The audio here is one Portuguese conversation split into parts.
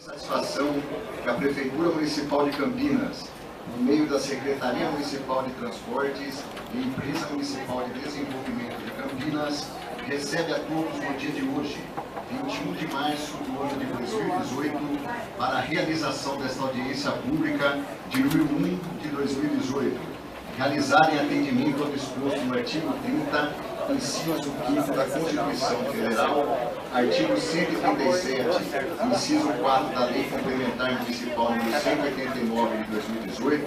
Satisfação que a Prefeitura Municipal de Campinas, no meio da Secretaria Municipal de Transportes e Empresa Municipal de Desenvolvimento de Campinas, recebe a todos no dia de hoje, 21 de março do ano de 2018, para a realização desta audiência pública de número 1 de 2018, realizada em atendimento ao disposto no artigo 30, inciso 5º da Constituição Federal, artigo 137, inciso 4 da Lei Complementar Municipal número 189 de 2018,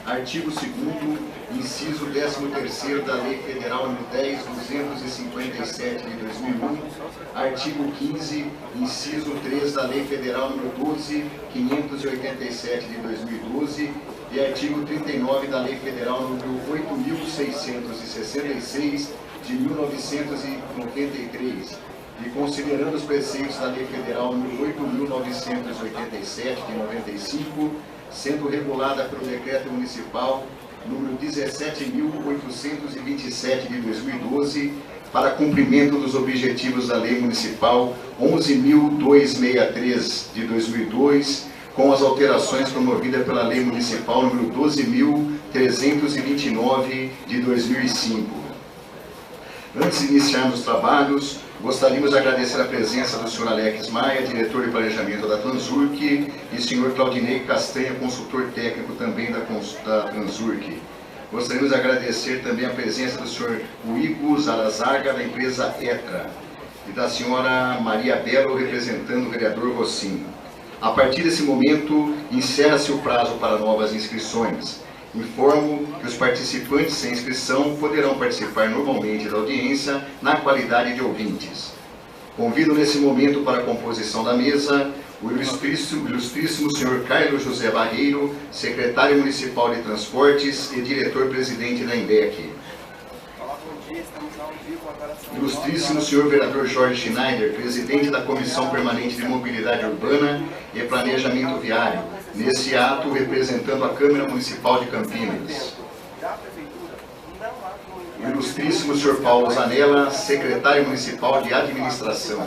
artigo 2º, inciso 13º da Lei Federal número 10.257 de 2001, artigo 15, inciso 3 da Lei Federal número 12.587 de 2012 e artigo 39 da Lei Federal número 8.666 de 1993, e considerando os preceitos da Lei Federal número 8.987 de 95, sendo regulada pelo Decreto Municipal número 17.827 de 2012, para cumprimento dos objetivos da Lei Municipal 11.263 de 2002, com as alterações promovidas pela Lei Municipal número 12.329 de 2005. Antes de iniciarmos os trabalhos, gostaríamos de agradecer a presença do Sr. Alex Maia, diretor de planejamento da Transurc, e Sr. Claudinei Castanha, consultor técnico também da Transurc. Gostaríamos de agradecer também a presença do Sr. Hugo Zarazaga, da empresa ETRA, e da Sra. Maria Belo, representando o vereador Rocinho. A partir desse momento, encerra-se o prazo para novas inscrições. Informo que os participantes sem inscrição poderão participar normalmente da audiência na qualidade de ouvintes. Convido nesse momento para a composição da mesa o ilustríssimo senhor Carlos José Barreiro, secretário municipal de Transportes e diretor-presidente da INDEC. Ilustríssimo senhor vereador Jorge Schneider, presidente da Comissão Permanente de Mobilidade Urbana e Planejamento Viário, nesse ato representando a Câmara Municipal de Campinas. Ilustríssimo senhor Paulo Zanella, secretário municipal de Administração.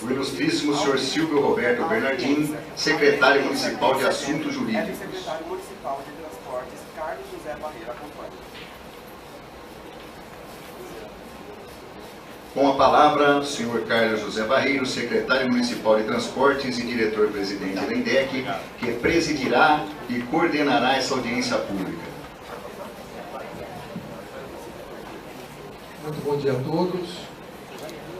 O ilustríssimo senhor Silvio Roberto Bernardim, secretário municipal de Assuntos Jurídicos. Com a palavra, o senhor Carlos José Barreiro, secretário municipal de Transportes e diretor-presidente da INDEC, que presidirá e coordenará essa audiência pública. Muito bom dia a todos.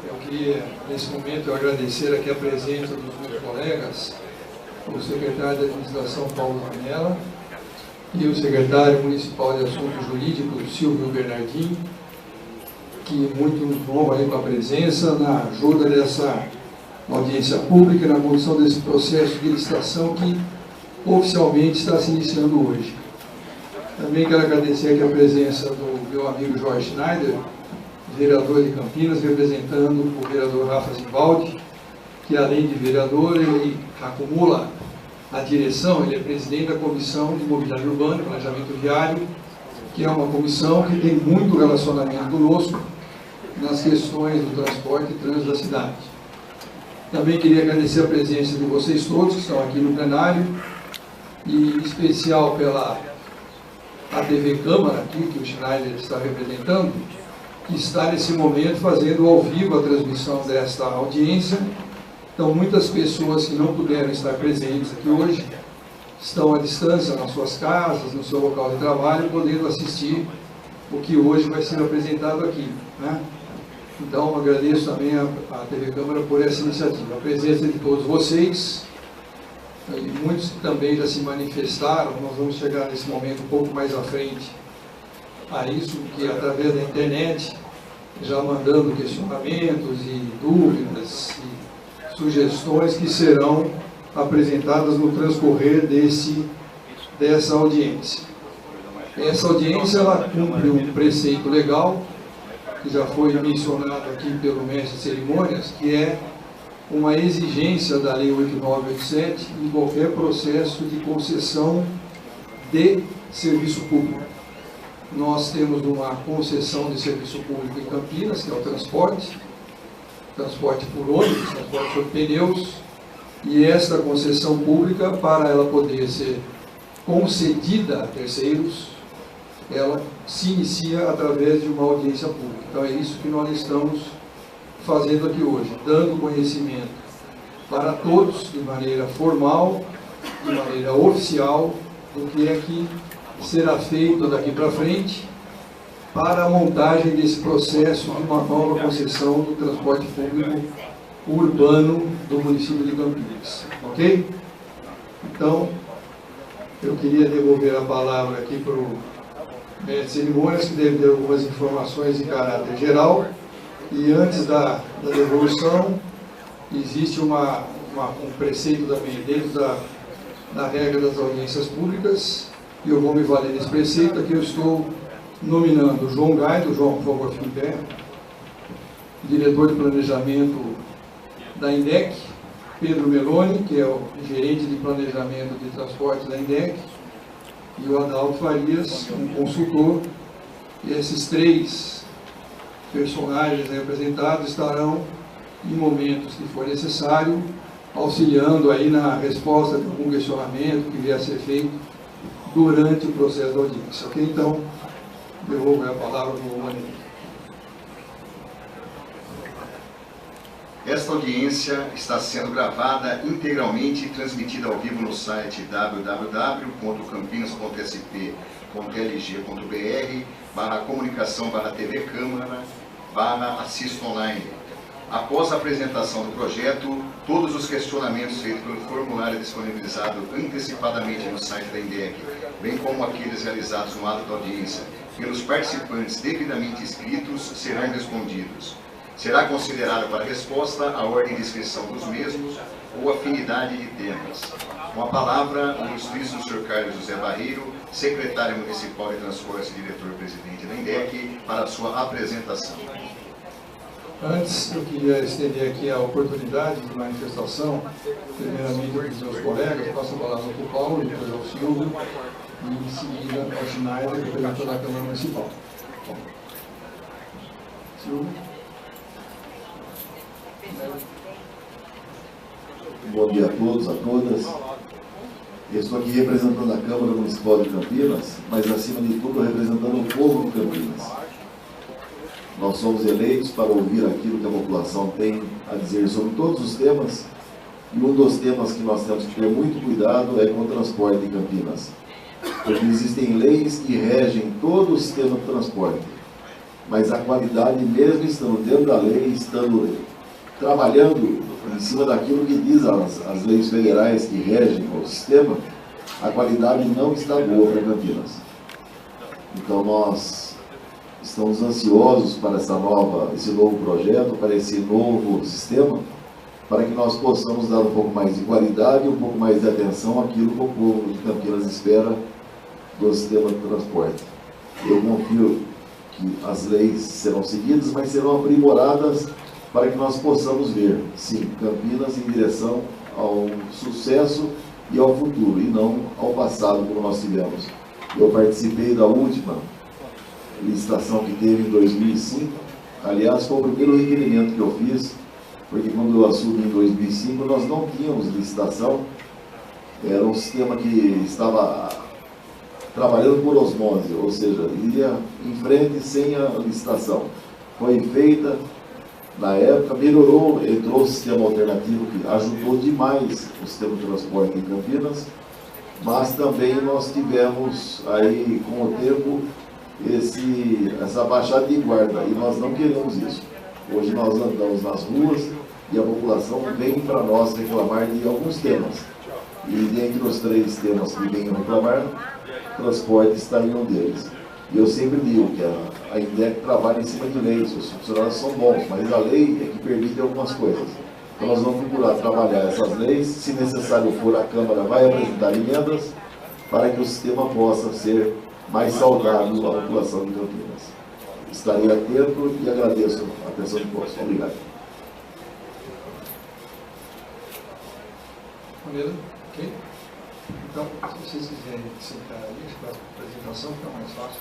Eu queria, nesse momento, agradecer aqui a presença dos meus colegas, o secretário de Administração, Paulo Zanella, e o secretário municipal de Assuntos Jurídicos, Silvio Bernardim, que muito nos honra aí com a presença, na ajuda dessa audiência pública, na condução desse processo de licitação que oficialmente está se iniciando hoje. Também quero agradecer aqui a presença do meu amigo Jorge Schneider, vereador de Campinas, representando o vereador Rafa Zimbaldi, que além de vereador, ele acumula a direção, ele é presidente da Comissão de Mobilidade Urbana e Planejamento Viário, que é uma comissão que tem muito relacionamento conosco nas questões do transporte e trânsito da cidade. Também queria agradecer a presença de vocês todos que estão aqui no plenário, e em especial pela TV Câmara, aqui, que o Schneider está representando, que está nesse momento fazendo ao vivo a transmissão desta audiência. Então, muitas pessoas que não puderam estar presentes aqui hoje estão à distância nas suas casas, no seu local de trabalho, podendo assistir o que hoje vai ser apresentado aqui, né? Então, agradeço também à TV Câmara por essa iniciativa, a presença de todos vocês, e muitos que também já se manifestaram. Nós vamos chegar nesse momento um pouco mais à frente a isso, que através da internet, já mandando questionamentos e dúvidas e sugestões que serão apresentadas no transcorrer dessa audiência. Essa audiência, ela cumpre um preceito legal, que já foi mencionado aqui pelo mestre de cerimônias, que é uma exigência da Lei 8987 em qualquer processo de concessão de serviço público. Nós temos uma concessão de serviço público em Campinas, que é o transporte, transporte por ônibus, transporte por pneus, e esta concessão pública, para ela poder ser concedida a terceiros, ela se inicia através de uma audiência pública. Então é isso que nós estamos fazendo aqui hoje, dando conhecimento para todos, de maneira formal, de maneira oficial, do que é que será feito daqui para frente para a montagem desse processo de uma nova concessão do transporte público urbano do município de Campinas. Ok? Então, eu queria devolver a palavra aqui para o mestre de cerimônias, que deve ter algumas informações de caráter geral. E antes da devolução, existe um preceito também dentro da regra das audiências públicas, e eu vou me valer desse preceito. Aqui eu estou nominando João Gaido. João, por favor, fique em pé, diretor de planejamento da INDEC, Pedro Meloni, que é o gerente de planejamento de transportes da INDEC, e o Adalto Farias, um consultor. E esses três personagens representados estarão, em momentos que for necessário, auxiliando aí na resposta de algum questionamento que vier a ser feito durante o processo da audiência. Ok? Então, devolvo a palavra para o Maneiro. Esta audiência está sendo gravada integralmente e transmitida ao vivo no site www.campinas.sp.lg.br/comunicação/TV Câmara/assisto online. Após a apresentação do projeto, todos os questionamentos feitos pelo formulário disponibilizado antecipadamente no site da INDEC, bem como aqueles realizados no ato da audiência, pelos participantes devidamente inscritos, serão respondidos. Será considerada para resposta a ordem de inscrição dos mesmos ou afinidade de temas. Com a palavra, o ilustríssimo Sr. Carlos José Barreiro, secretário municipal de transporte e diretor-presidente da INDEC, para a sua apresentação. Antes, eu queria estender aqui a oportunidade de manifestação, primeiramente para os meus colegas. Passo a palavra para o Paulo, depois ao Silvio, e em seguida ao Schneider, representante da Câmara Municipal. Silvio. Bom dia a todos, a todas. Eu estou aqui representando a Câmara Municipal de Campinas, mas acima de tudo representando o povo de Campinas. Nós somos eleitos para ouvir aquilo que a população tem a dizer sobre todos os temas, e um dos temas que nós temos que ter muito cuidado é com o transporte em Campinas, porque existem leis que regem todo o sistema de transporte, mas a qualidade, mesmo estando dentro da lei, estando trabalhando em cima daquilo que diz as leis federais que regem o sistema, a qualidade não está boa para Campinas. Então nós estamos ansiosos para esse novo projeto, para esse novo sistema, para que nós possamos dar um pouco mais de qualidade, um pouco mais de atenção àquilo que o povo de Campinas espera do sistema de transporte. Eu confio que as leis serão seguidas, mas serão aprimoradas para que nós possamos ver, sim, Campinas em direção ao sucesso e ao futuro, e não ao passado como nós tivemos. Eu participei da última licitação que teve em 2005, aliás, foi o primeiro requerimento que eu fiz, porque quando eu assumi em 2005, nós não tínhamos licitação, era um sistema que estava trabalhando por osmose, ou seja, ia em frente sem a licitação. Foi feita, na época, melhorou, entrou o sistema alternativo que ajudou demais o sistema de transporte em Campinas, mas também nós tivemos aí, com o tempo, essa baixada de guarda, e nós não queremos isso. Hoje nós andamos nas ruas e a população vem para nós reclamar de alguns temas. E dentre os 3 temas que vêm reclamar, transporte está em um deles. E eu sempre digo que a INDEC trabalha em cima de leis, os funcionários são bons, mas a lei é que permite algumas coisas. Então nós vamos procurar trabalhar essas leis, se necessário for, a Câmara vai apresentar emendas para que o sistema possa ser mais saudável à população de Campinas. Estarei atento e agradeço a atenção de todos. Obrigado. Maneiro? Ok? Então, se vocês quiserem sentar aí para a apresentação, fica mais fácil.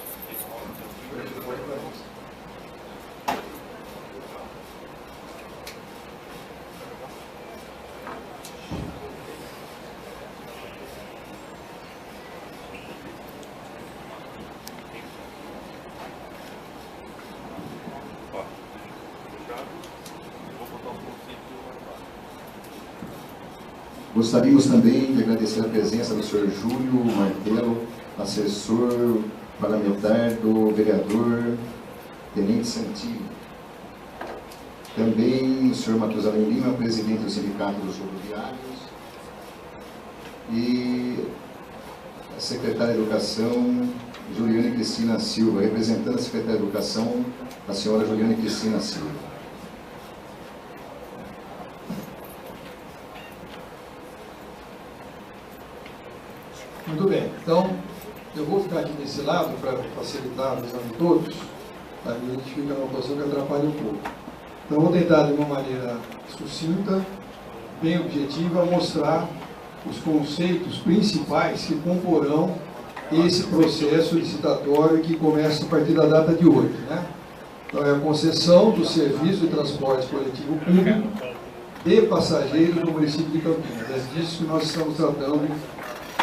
Gostaríamos também de agradecer a presença do senhor Júlio Martelo, assessor parlamentar do vereador Tenente Santini. Também o senhor Matusalém Lima, presidente do Sindicato dos Rodoviários. E a secretária de Educação, Juliane Cristina Silva, representando a secretária de Educação, a senhora Juliane Cristina Silva. Muito bem, então eu vou ficar aqui desse lado para facilitar a visão de todos, aí a gente fica numa posição que atrapalha um pouco. Então eu vou tentar de uma maneira sucinta, bem objetiva, mostrar os conceitos principais que comporão esse processo licitatório que começa a partir da data de hoje, né? Então é a concessão do serviço de transporte coletivo público de passageiros no município de Campinas. É disso que nós estamos tratando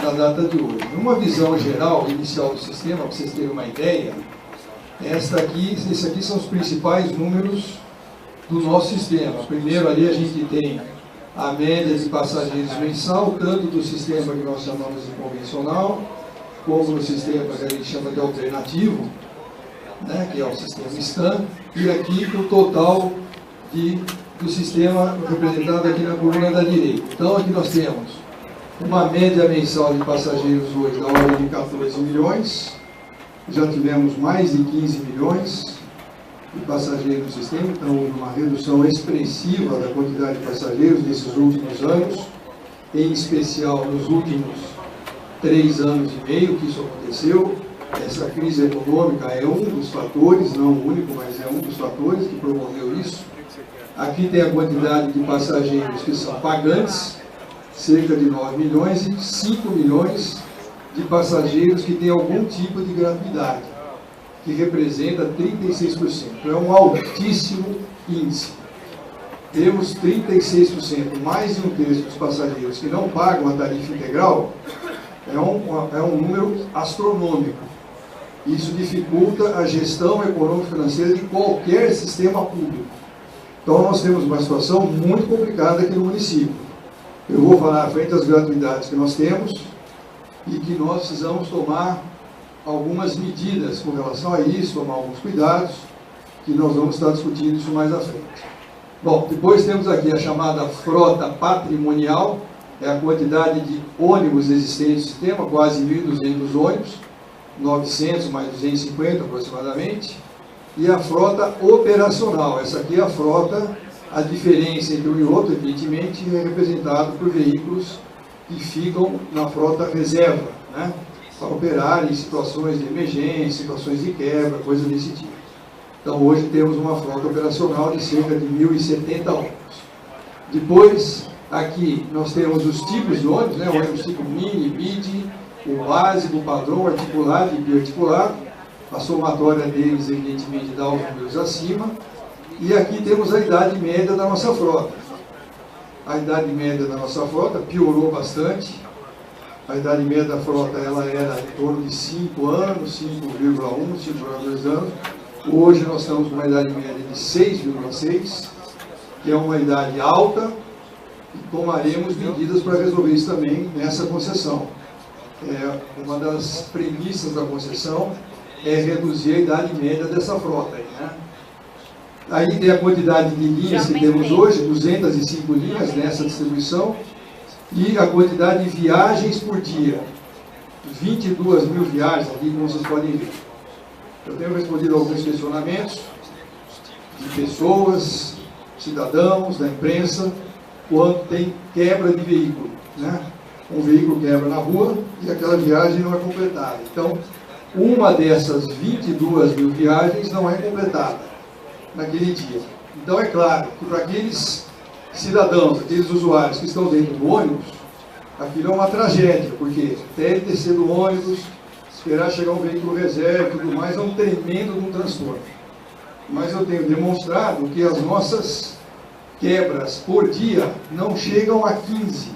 na data de hoje. Numa visão geral, inicial do sistema, para vocês terem uma ideia, esses aqui são os principais números do nosso sistema. Primeiro ali a gente tem a média de passageiros mensal, tanto do sistema que nós chamamos de convencional, como no sistema que a gente chama de alternativo, né, que é o sistema STAN, e aqui o total do sistema representado aqui na coluna da direita. Então aqui nós temos uma média mensal de passageiros hoje da ordem de 14 milhões, já tivemos mais de 15 milhões de passageiros no sistema, então uma redução expressiva da quantidade de passageiros nesses últimos anos, em especial nos últimos 3 anos e meio que isso aconteceu. Essa crise econômica é um dos fatores, não o único, mas é um dos fatores que promoveu isso. Aqui tem a quantidade de passageiros que são pagantes, cerca de 9 milhões, e 5 milhões de passageiros que têm algum tipo de gratuidade, que representa 36%. É um altíssimo índice. Temos 36%, mais de um terço dos passageiros que não pagam a tarifa integral, é um número astronômico. Isso dificulta a gestão econômico-financeira de qualquer sistema público. Então nós temos uma situação muito complicada aqui no município. Eu vou falar à frente das gratuidades que nós temos e que nós precisamos tomar algumas medidas com relação a isso, tomar alguns cuidados, que nós vamos estar discutindo isso mais à frente. Bom, depois temos aqui a chamada frota patrimonial, é a quantidade de ônibus existentes no sistema, quase 1.200 ônibus, 900 mais 250 aproximadamente, e a frota operacional, essa aqui é a frota. A diferença entre um e outro, evidentemente, é representada por veículos que ficam na frota reserva, né, para operar em situações de emergência, situações de quebra, coisa desse tipo. Então, hoje temos uma frota operacional de cerca de 1.070 ônibus. Depois, aqui, nós temos os tipos de ônibus, né, o ônibus tipo mini, mid, o básico, o padrão, articulado e biarticulado. A somatória deles, evidentemente, dá os números acima. E aqui temos a idade média da nossa frota. A idade média da nossa frota piorou bastante. A idade média da frota ela era em torno de 5 anos, 5,1, 5,2 anos. Hoje nós estamos com uma idade média de 6,6, que é uma idade alta, e tomaremos medidas para resolver isso também nessa concessão. Uma das premissas da concessão é reduzir a idade média dessa frota aí, né? Aí tem a quantidade de linhas que temos hoje, 205 linhas nessa distribuição, e a quantidade de viagens por dia, 22 mil viagens aqui, como vocês podem ver. Eu tenho respondido a alguns questionamentos de pessoas, cidadãos, da imprensa, quando tem quebra de veículo, né? Um veículo quebra na rua e aquela viagem não é completada. Então, uma dessas 22 mil viagens não é completada naquele dia. Então é claro que para aqueles cidadãos, aqueles usuários que estão dentro do ônibus, aquilo é uma tragédia, porque até ele descer do ônibus, esperar chegar um veículo reserva e tudo mais, é um tremendo de um transtorno. Mas eu tenho demonstrado que as nossas quebras por dia não chegam a 15,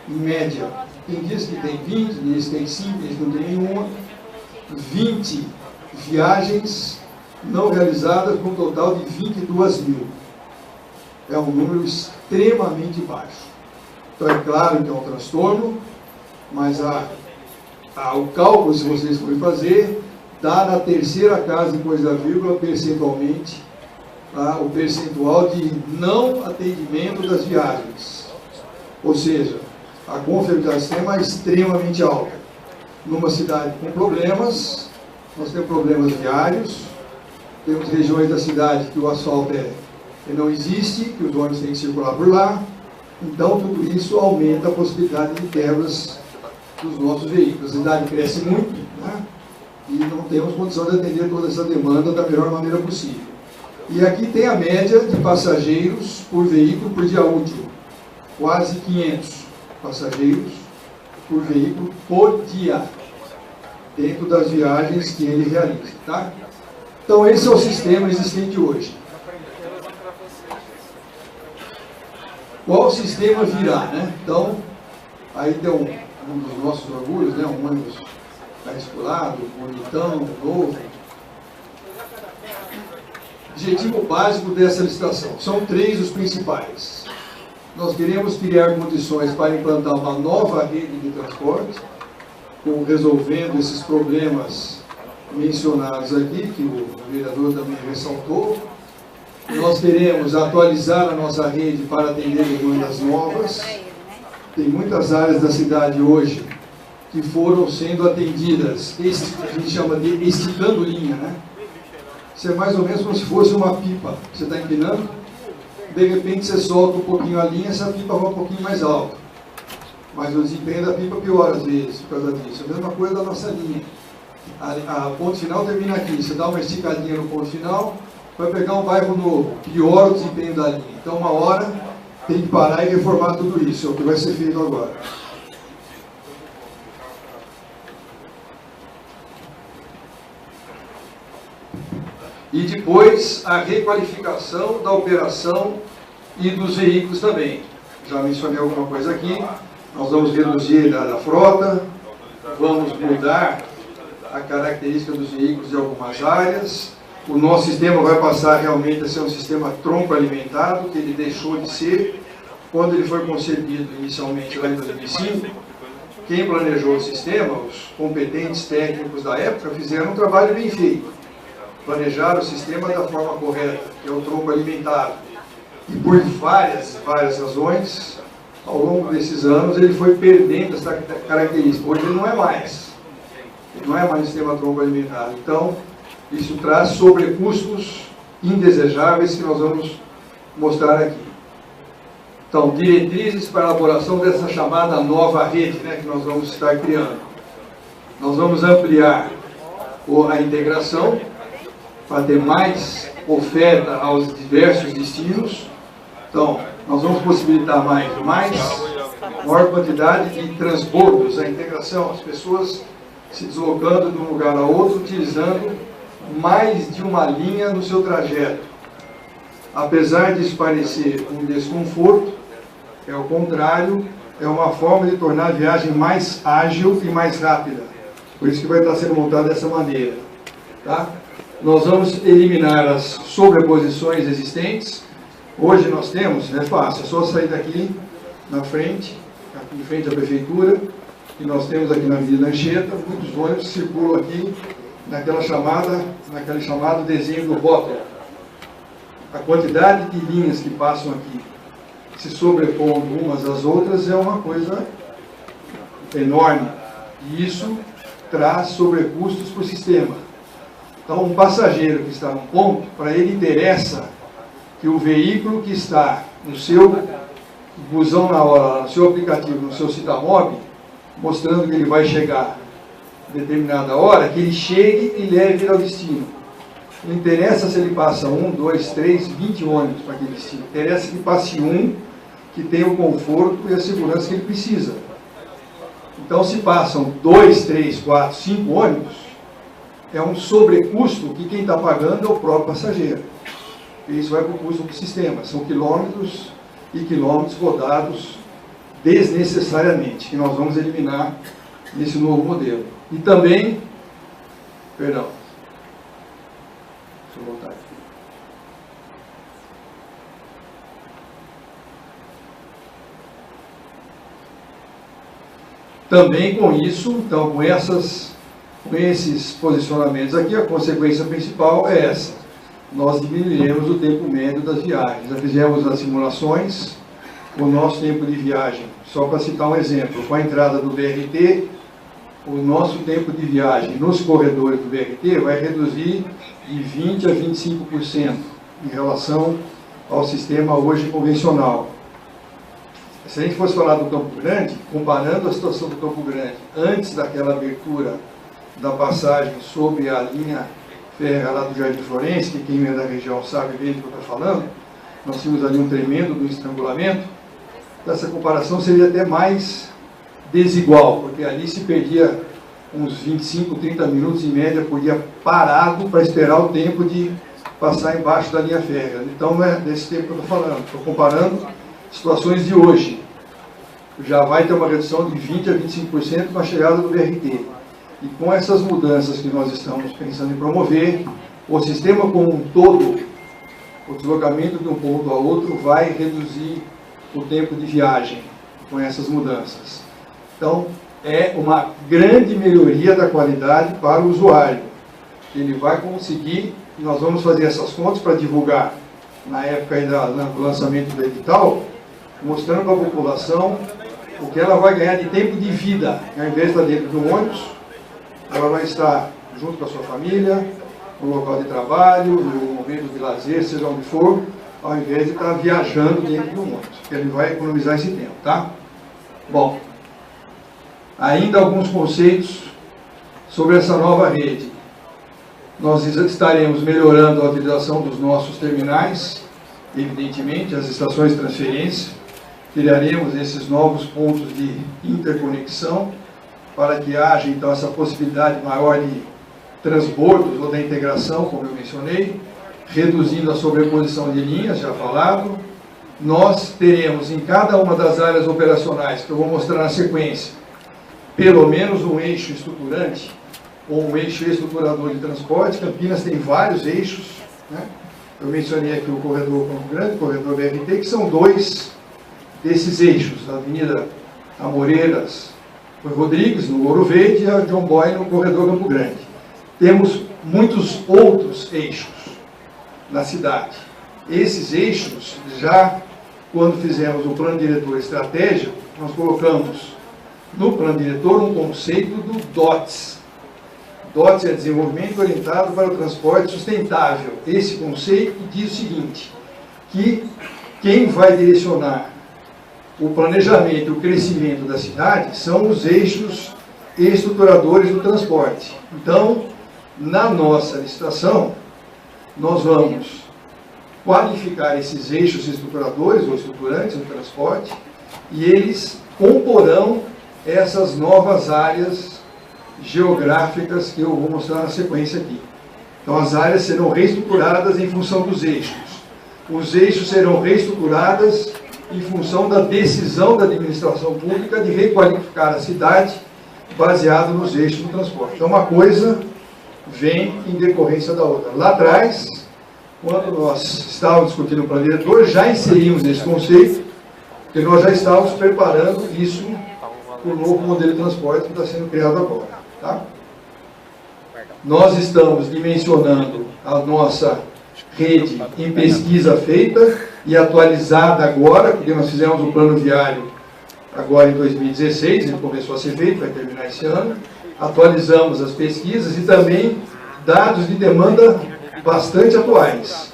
em média. Tem dias que tem 20, dias que tem 5, dias que não tem nenhuma. 20 viagens não realizadas com um total de 22 mil. É um número extremamente baixo. Então é claro que é um transtorno, mas o cálculo, se vocês forem fazer, dá na terceira casa depois da vírgula, percentualmente, tá, o percentual de não atendimento das viagens. Ou seja, a confiabilidade do sistema é extremamente alta. Numa cidade com problemas, nós temos problemas viários, temos regiões da cidade que o asfalto não existe, que os ônibus têm que circular por lá. Então, tudo isso aumenta a possibilidade de quebras dos nossos veículos. A cidade cresce muito, né? E não temos condição de atender toda essa demanda da melhor maneira possível. E aqui tem a média de passageiros por veículo por dia útil. Quase 500 passageiros por veículo por dia, dentro das viagens que ele realiza. Tá? Então, esse é o sistema existente hoje. Qual sistema virá, né? Então, aí tem um dos nossos orgulhos, né? Um ônibus carregado, bonitão, novo. Objetivo básico dessa licitação. São 3 os principais. Nós queremos criar condições para implantar uma nova rede de transporte, resolvendo esses problemas mencionados aqui, que o vereador também ressaltou. Nós queremos atualizar a nossa rede para atender demandas novas. Tem muitas áreas da cidade hoje que foram sendo atendidas, a gente chama de esticando linha, né? Isso é mais ou menos como se fosse uma pipa. Você está empinando, de repente você solta um pouquinho a linha, essa pipa vai um pouquinho mais alto. Mas o desempenho da pipa piora às vezes por causa disso. A mesma coisa da nossa linha. A ponto final termina aqui, você dá uma esticadinha no ponto final, vai pegar um bairro novo, piora o desempenho da linha. Então, uma hora, tem que parar e reformar tudo isso, é o que vai ser feito agora. E depois, a requalificação da operação e dos veículos também. Já mencionei alguma coisa aqui, nós vamos reduzir a frota, vamos mudar a característica dos veículos em algumas áreas. O nosso sistema vai passar realmente a ser um sistema tronco alimentado, que ele deixou de ser. Quando ele foi concebido inicialmente lá em 2005, quem planejou o sistema, os competentes técnicos da época, fizeram um trabalho bem feito. Planejaram o sistema da forma correta, que é o tronco alimentado. E por várias razões, ao longo desses anos, ele foi perdendo essa característica. Hoje ele não é mais. Ele não é mais um sistema tronco alimentado. Então, isso traz sobrecustos indesejáveis que nós vamos mostrar aqui. Então, diretrizes para a elaboração dessa chamada nova rede, né, que nós vamos estar criando. Nós vamos ampliar a integração para ter mais oferta aos diversos destinos. Então, nós vamos possibilitar maior quantidade de transbordos, a integração, as pessoas se deslocando de um lugar a outro, utilizando mais de uma linha no seu trajeto. Apesar disso parecer um desconforto, é o contrário, é uma forma de tornar a viagem mais ágil e mais rápida. Por isso que vai estar sendo montada dessa maneira. Tá? Nós vamos eliminar as sobreposições existentes. Hoje nós temos, é fácil, é só sair daqui na frente, aqui em frente à prefeitura, e nós temos aqui na Avenida Anchieta, muitos ônibus circulam aqui naquele chamado desenho do rótulo. A quantidade de linhas que passam aqui, se sobrepondo umas às outras, é uma coisa enorme. E isso traz sobrecustos para o sistema. Então, um passageiro que está num ponto, para ele interessa que o veículo que está no seu busão na hora, no seu aplicativo, no seu Citamob, mostrando que ele vai chegar em determinada hora, que ele chegue e leve ele ao destino. Não interessa se ele passa 1, 2, 3, 20 ônibus para aquele destino. Interessa que passe um que tenha o conforto e a segurança que ele precisa. Então, se passam 2, 3, 4, 5 ônibus, é um sobrecusto que quem está pagando é o próprio passageiro. E isso vai para o custo do sistema. São quilômetros e quilômetros rodados desnecessariamente, que nós vamos eliminar nesse novo modelo. E também, perdão, deixa eu voltar aqui. Também com isso, então, com esses posicionamentos aqui, a consequência principal é essa. Nós diminuiremos o tempo médio das viagens. Já fizemos as simulações, o nosso tempo de viagem, só para citar um exemplo, com a entrada do BRT, o nosso tempo de viagem nos corredores do BRT vai reduzir de 20% a 25% em relação ao sistema hoje convencional. Se a gente fosse falar do Campo Grande, comparando a situação do Campo Grande antes daquela abertura da passagem sobre a linha férrea lá do Jardim Florense, que quem é da região sabe bem do que eu estou falando, nós tínhamos ali um tremendo do estrangulamento. Essa comparação seria até mais desigual, porque ali se perdia uns 25, 30 minutos em média por dia parado para esperar o tempo de passar embaixo da linha férrea. Então não é desse tempo que eu estou falando, estou comparando situações de hoje. Já vai ter uma redução de 20% a 25% com a chegada do BRT. E com essas mudanças que nós estamos pensando em promover, o sistema como um todo, o deslocamento de um ponto a outro vai reduzir o tempo de viagem com essas mudanças. Então, é uma grande melhoria da qualidade para o usuário. Ele vai conseguir, nós vamos fazer essas contas para divulgar na época ainda do lançamento do edital, mostrando para a população o que ela vai ganhar de tempo de vida. Ao invés de estar dentro do ônibus, ela vai estar junto com a sua família, no local de trabalho, no momento de lazer, seja onde for, ao invés de estar viajando dentro do ônibus, porque ele vai economizar esse tempo, tá? Bom, ainda alguns conceitos sobre essa nova rede. Nós estaremos melhorando a utilização dos nossos terminais, evidentemente, as estações de transferência, criaremos esses novos pontos de interconexão, para que haja, então, essa possibilidade maior de transbordos ou da integração, como eu mencionei, reduzindo a sobreposição de linhas, já falado. Nós teremos em cada uma das áreas operacionais, que eu vou mostrar na sequência, pelo menos um eixo estruturante, ou um eixo estruturador de transporte. Campinas tem vários eixos, né? Eu mencionei aqui o corredor Campo Grande, o corredor BRT, que são dois desses eixos, a Avenida Amoreiras Rodrigues, no Ouro Verde, e a John Boy, no corredor Campo Grande. Temos muitos outros eixos na cidade. Esses eixos, já quando fizemos o plano diretor estratégico, nós colocamos no plano diretor um conceito do DOTS. DOTS é desenvolvimento orientado para o transporte sustentável. Esse conceito diz o seguinte, que quem vai direcionar o planejamento e o crescimento da cidade são os eixos estruturadores do transporte. Então, na nossa licitação, nós vamos qualificar esses eixos estruturadores ou estruturantes do transporte e eles comporão essas novas áreas geográficas que eu vou mostrar na sequência aqui. Então, as áreas serão reestruturadas em função dos eixos. Os eixos serão reestruturadas em função da decisão da administração pública de requalificar a cidade baseado nos eixos do transporte. Então, uma coisa vem em decorrência da outra. Lá atrás, quando nós estávamos discutindo o plano diretor, já inserimos esse conceito, porque nós já estávamos preparando isso para o novo modelo de transporte que está sendo criado agora. Tá? Nós estamos dimensionando a nossa rede em pesquisa feita e atualizada agora, porque nós fizemos o plano viário agora em 2016, ele começou a ser feito, vai terminar esse ano. Atualizamos as pesquisas e também dados de demanda bastante atuais.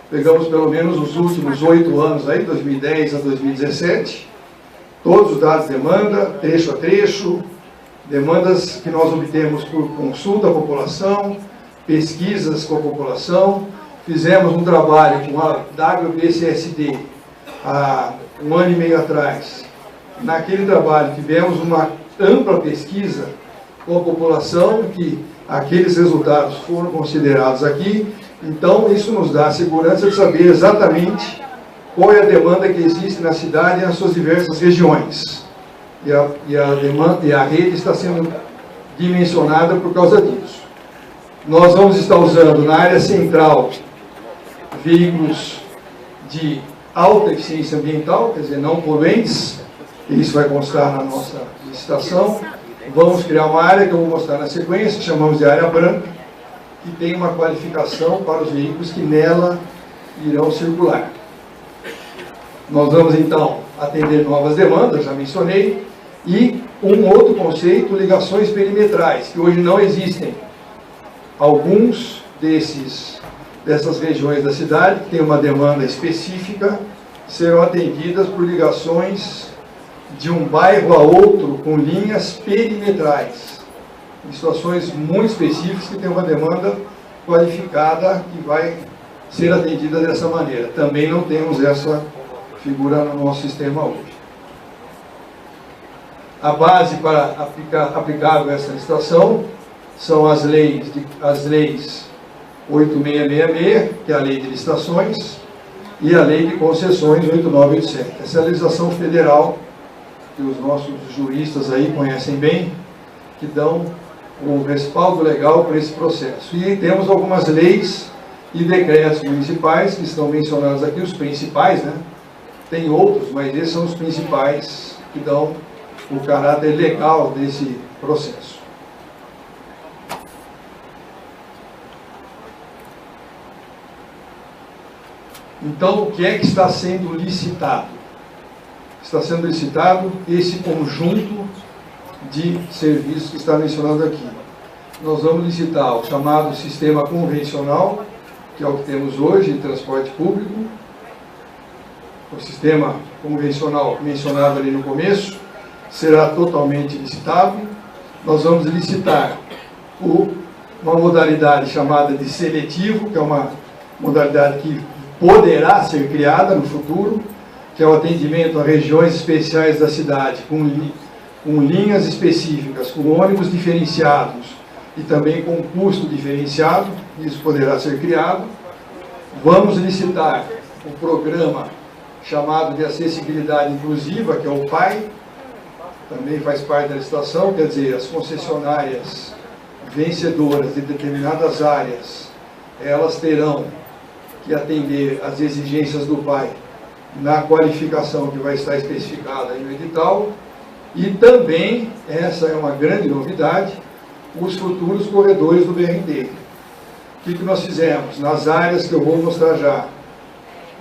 Pegamos pelo menos os últimos 8 anos, aí, 2010 a 2017, todos os dados de demanda, trecho a trecho, demandas que nós obtemos por consulta à população, pesquisas com a população. Fizemos um trabalho com a WPCSD há 1 ano e meio atrás. Naquele trabalho tivemos uma ampla pesquisa com a população, que aqueles resultados foram considerados aqui. Então, isso nos dá a segurança de saber exatamente qual é a demanda que existe na cidade e nas suas diversas regiões. E a rede está sendo dimensionada por causa disso. Nós vamos estar usando na área central veículos de alta eficiência ambiental, quer dizer, não poluentes. Isso vai constar na nossa licitação. Vamos criar uma área que eu vou mostrar na sequência, que chamamos de área branca, que tem uma qualificação para os veículos que nela irão circular. Nós vamos então atender novas demandas, já mencionei, e um outro conceito, ligações perimetrais, que hoje não existem. Alguns dessas regiões da cidade, que têm uma demanda específica, serão atendidas por ligações de um bairro a outro com linhas perimetrais, em situações muito específicas que tem uma demanda qualificada que vai ser atendida dessa maneira. Também não temos essa figura no nosso sistema hoje. A base para aplicável a essa licitação são as leis 8666, que é a lei de licitações, e a lei de concessões 8987. Essa é a legislação federal que os nossos juristas aí conhecem bem, que dão o respaldo legal para esse processo. E temos algumas leis e decretos municipais que estão mencionados aqui, os principais, né? Tem outros, mas esses são os principais que dão o caráter legal desse processo. Então, o que é que está sendo licitado? Está sendo licitado esse conjunto de serviços que está mencionado aqui. Nós vamos licitar o chamado sistema convencional, que é o que temos hoje de transporte público. O sistema convencional mencionado ali no começo será totalmente licitado. Nós vamos licitar uma modalidade chamada de seletivo, que é uma modalidade que poderá ser criada no futuro, que é o atendimento a regiões especiais da cidade, com linhas específicas, com ônibus diferenciados e também com custo diferenciado. Isso poderá ser criado. Vamos licitar o programa chamado de acessibilidade inclusiva, que é o PAI, também faz parte da licitação, quer dizer, as concessionárias vencedoras de determinadas áreas, elas terão que atender às exigências do PAI na qualificação que vai estar especificada aí no edital. E também, essa é uma grande novidade, os futuros corredores do BRT. O que nós fizemos? Nas áreas que eu vou mostrar já,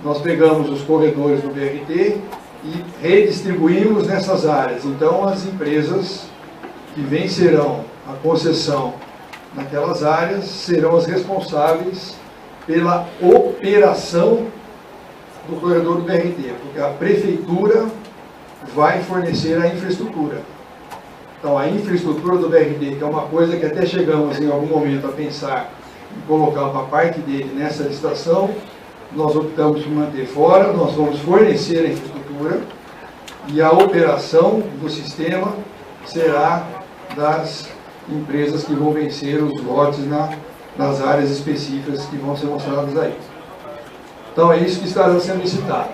nós pegamos os corredores do BRT e redistribuímos nessas áreas. Então, as empresas que vencerão a concessão naquelas áreas serão as responsáveis pela operação do corredor do BRT, porque a prefeitura vai fornecer a infraestrutura. Então, a infraestrutura do BRT, que é uma coisa que até chegamos em algum momento a pensar em colocar uma parte dele nessa licitação, nós optamos por manter fora. Nós vamos fornecer a infraestrutura e a operação do sistema será das empresas que vão vencer os lotes nas áreas específicas que vão ser mostradas aí. Então é isso que estará sendo licitado.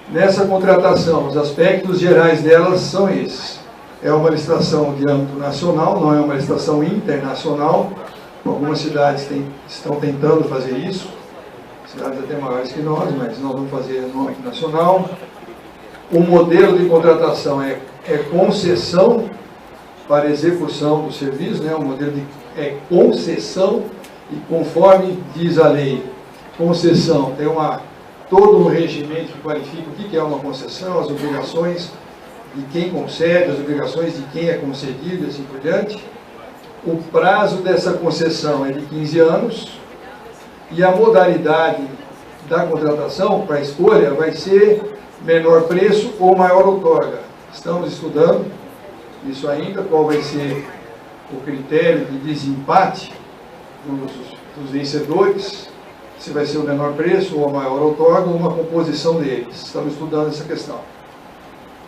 Nessa contratação, os aspectos gerais delas são esses. É uma licitação de âmbito nacional, não é uma licitação internacional. Algumas cidades estão tentando fazer isso, cidades até maiores que nós, mas nós vamos fazer no âmbito nacional. O modelo de contratação é concessão para execução do serviço, né? O modelo é concessão, e conforme diz a lei, concessão tem todo um regimento que qualifica o que é uma concessão, as obrigações de quem concede, as obrigações de quem é concedido e assim por diante. O prazo dessa concessão é de 15 anos e a modalidade da contratação para a escolha vai ser menor preço ou maior outorga. Estamos estudando isso ainda, qual vai ser o critério de desempate dos vencedores, se vai ser o menor preço ou a maior outorga ou uma composição deles. Estamos estudando essa questão.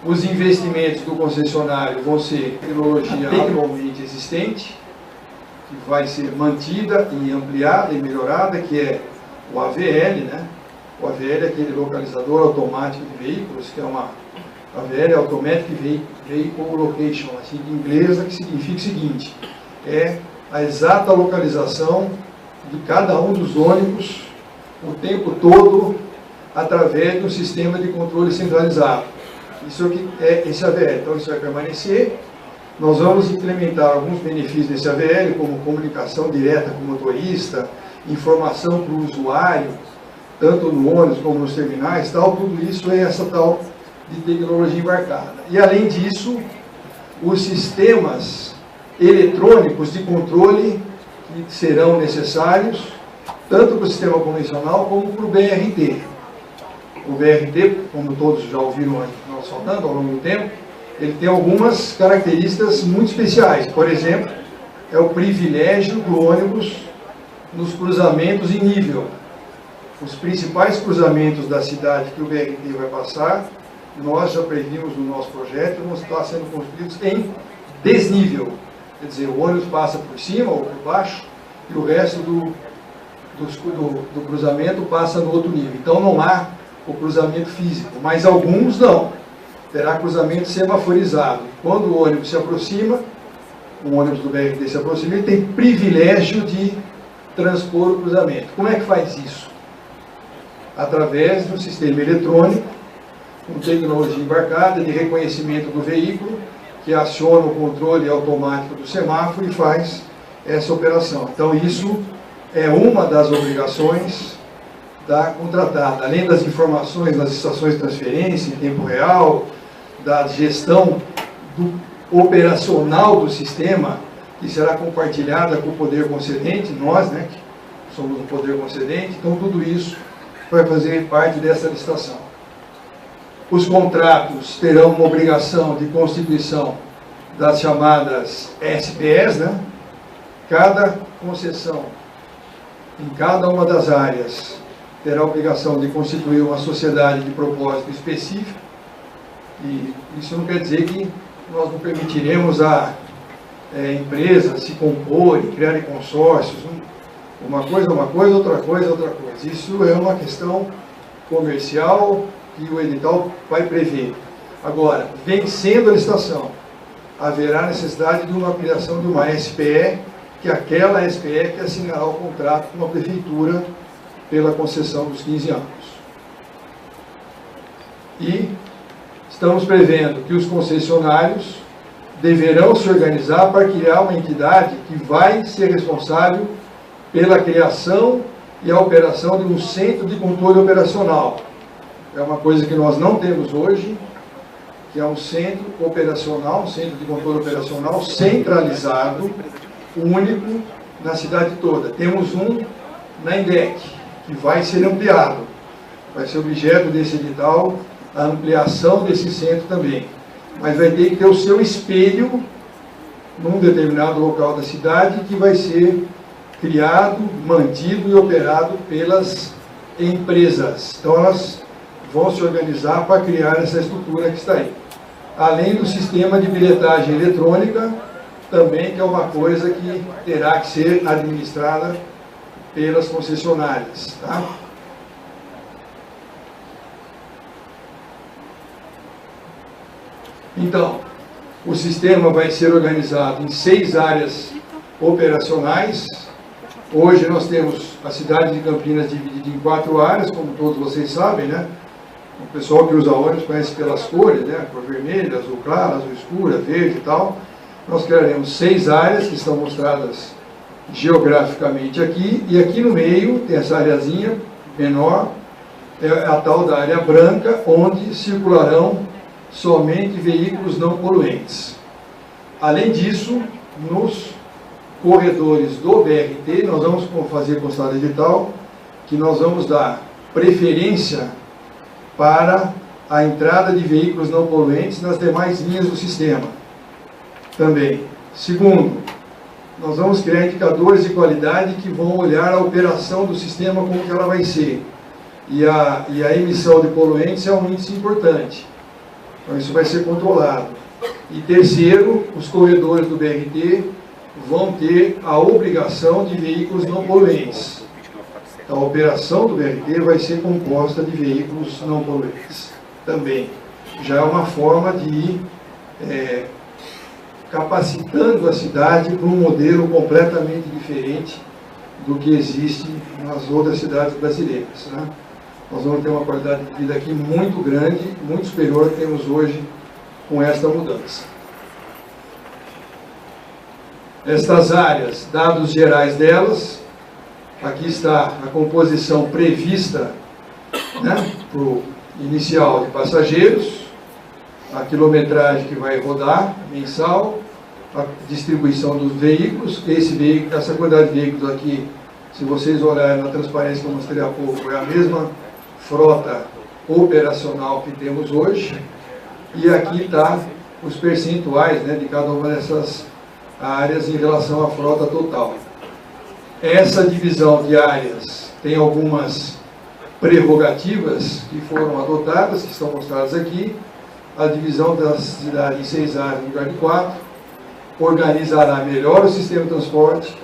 Os investimentos do concessionário vão ser tecnologia atualmente existente, que vai ser mantida e ampliada e melhorada, que é o AVL, né? O AVL é aquele localizador automático de veículos, que é AVL, Automatic Vehicle Location, assim, em inglês, que significa o seguinte: é a exata localização de cada um dos ônibus o tempo todo através de um sistema de controle centralizado. Isso aqui é esse AVL, então isso vai permanecer. Nós vamos implementar alguns benefícios desse AVL, como comunicação direta com o motorista, informação para o usuário, tanto no ônibus como nos terminais, tal, tudo isso é essa tal de tecnologia embarcada. E além disso, os sistemas eletrônicos de controle que serão necessários, tanto para o sistema convencional como para o BRT. O BRT, como todos já ouviram nós falando ao longo do tempo, ele tem algumas características muito especiais. Por exemplo, é o privilégio do ônibus nos cruzamentos em nível. Os principais cruzamentos da cidade que o BRT vai passar, nós já previmos no nosso projeto, vão estar sendo construídos em desnível. Quer dizer, o ônibus passa por cima ou por baixo e o resto do cruzamento passa no outro nível. Então não há o cruzamento físico, mas alguns não. Terá cruzamento semaforizado. Quando o ônibus se aproxima, um ônibus do BRT se aproxima, ele tem privilégio de transpor o cruzamento. Como é que faz isso? Através de um sistema eletrônico, com tecnologia embarcada de reconhecimento do veículo, que aciona o controle automático do semáforo e faz essa operação. Então isso é uma das obrigações da contratada, além das informações nas estações de transferência em tempo real, da gestão operacional do sistema, que será compartilhada com o poder concedente, nós, né, que somos o poder concedente, então tudo isso vai fazer parte dessa licitação. Os contratos terão uma obrigação de constituição das chamadas SPS, né? Cada concessão em cada uma das áreas terá a obrigação de constituir uma sociedade de propósito específico, e isso não quer dizer que nós não permitiremos a empresa se compor e criar consórcios, uma coisa, outra coisa, outra coisa. Isso é uma questão comercial que o edital vai prever. Agora, vencendo a licitação, haverá necessidade de uma criação de uma SPE, que é aquela SPE que assinará o contrato com a prefeitura pela concessão dos 15 anos. E estamos prevendo que os concessionários deverão se organizar para criar uma entidade que vai ser responsável pela criação e a operação de um centro de controle operacional. É uma coisa que nós não temos hoje, que é um centro operacional, um centro de controle operacional centralizado, único na cidade toda. Temos um na INDEC, que vai ser ampliado. Vai ser objeto desse edital a ampliação desse centro também. Mas vai ter que ter o seu espelho num determinado local da cidade, que vai ser criado, mantido e operado pelas empresas. Então elas vão se organizar para criar essa estrutura que está aí. Além do sistema de bilhetagem eletrônica, também, que é uma coisa que terá que ser administrada pelas concessionárias. Tá? Então, o sistema vai ser organizado em 6 áreas operacionais. Hoje nós temos a cidade de Campinas dividida em 4 áreas, como todos vocês sabem, né? O pessoal que usa ônibus conhece pelas cores, né? Cor vermelha, azul claro, azul escura, verde e tal. Nós criaremos 6 áreas que estão mostradas geograficamente aqui, e aqui no meio tem essa areazinha menor, é a tal da área branca, onde circularão somente veículos não poluentes. Além disso, nos corredores do BRT, nós vamos fazer constar no edital que nós vamos dar preferência para a entrada de veículos não poluentes nas demais linhas do sistema. Também. Segundo, nós vamos criar indicadores de qualidade que vão olhar a operação do sistema, como que ela vai ser. E a emissão de poluentes é um índice importante. Então isso vai ser controlado. E terceiro, os corredores do BRT vão ter a obrigação de veículos não poluentes. Então, a operação do BRT vai ser composta de veículos não poluentes. Também já é uma forma de ir capacitando a cidade para um modelo completamente diferente do que existe nas outras cidades brasileiras, né? nós vamos ter uma qualidade de vida aqui muito grande, muito superior ao que temos hoje com esta mudança. Estas áreas, dados gerais delas, aqui está a composição prevista, né, para o inicial de passageiros, a quilometragem que vai rodar mensal, a distribuição dos veículos. Essa quantidade de veículos aqui, se vocês olharem na transparência que eu mostrei há pouco, é a mesma frota operacional que temos hoje. E aqui está os percentuais, né, de cada uma dessas áreas em relação à frota total. Essa divisão de áreas tem algumas prerrogativas que foram adotadas, que estão mostradas aqui. A divisão da cidade em 6 áreas no lugar de 4, organizará melhor o sistema de transporte,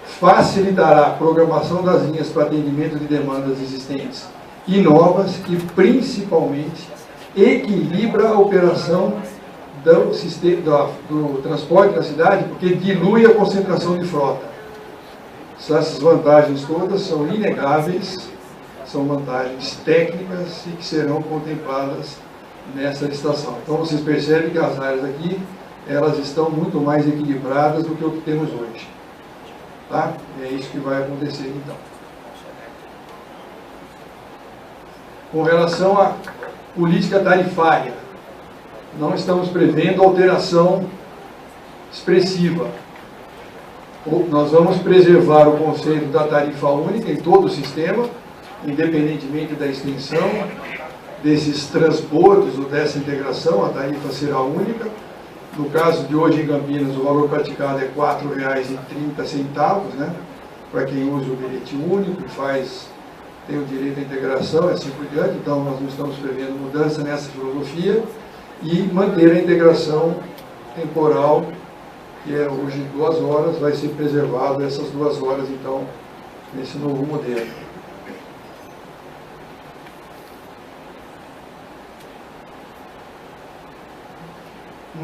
facilitará a programação das linhas para atendimento de demandas existentes e novas e, principalmente, equilibra a operação do transporte na cidade, porque dilui a concentração de frota. Essas vantagens todas são inegáveis, são vantagens técnicas e que serão contempladas nessa licitação. Então vocês percebem que as áreas aqui, elas estão muito mais equilibradas do que o que temos hoje. Tá? É isso que vai acontecer então. Com relação à política tarifária, não estamos prevendo alteração expressiva. Nós vamos preservar o conceito da tarifa única em todo o sistema, independentemente da extensão desses transbordos ou dessa integração, a tarifa será única. No caso de hoje em Campinas, o valor praticado é R$ 4,30, né? Para quem usa o bilhete único, tem o direito à integração, assim por diante. Então nós não estamos prevendo mudança nessa filosofia e manter a integração temporal, que é hoje 2 horas, vai ser preservado essas 2 horas então nesse novo modelo.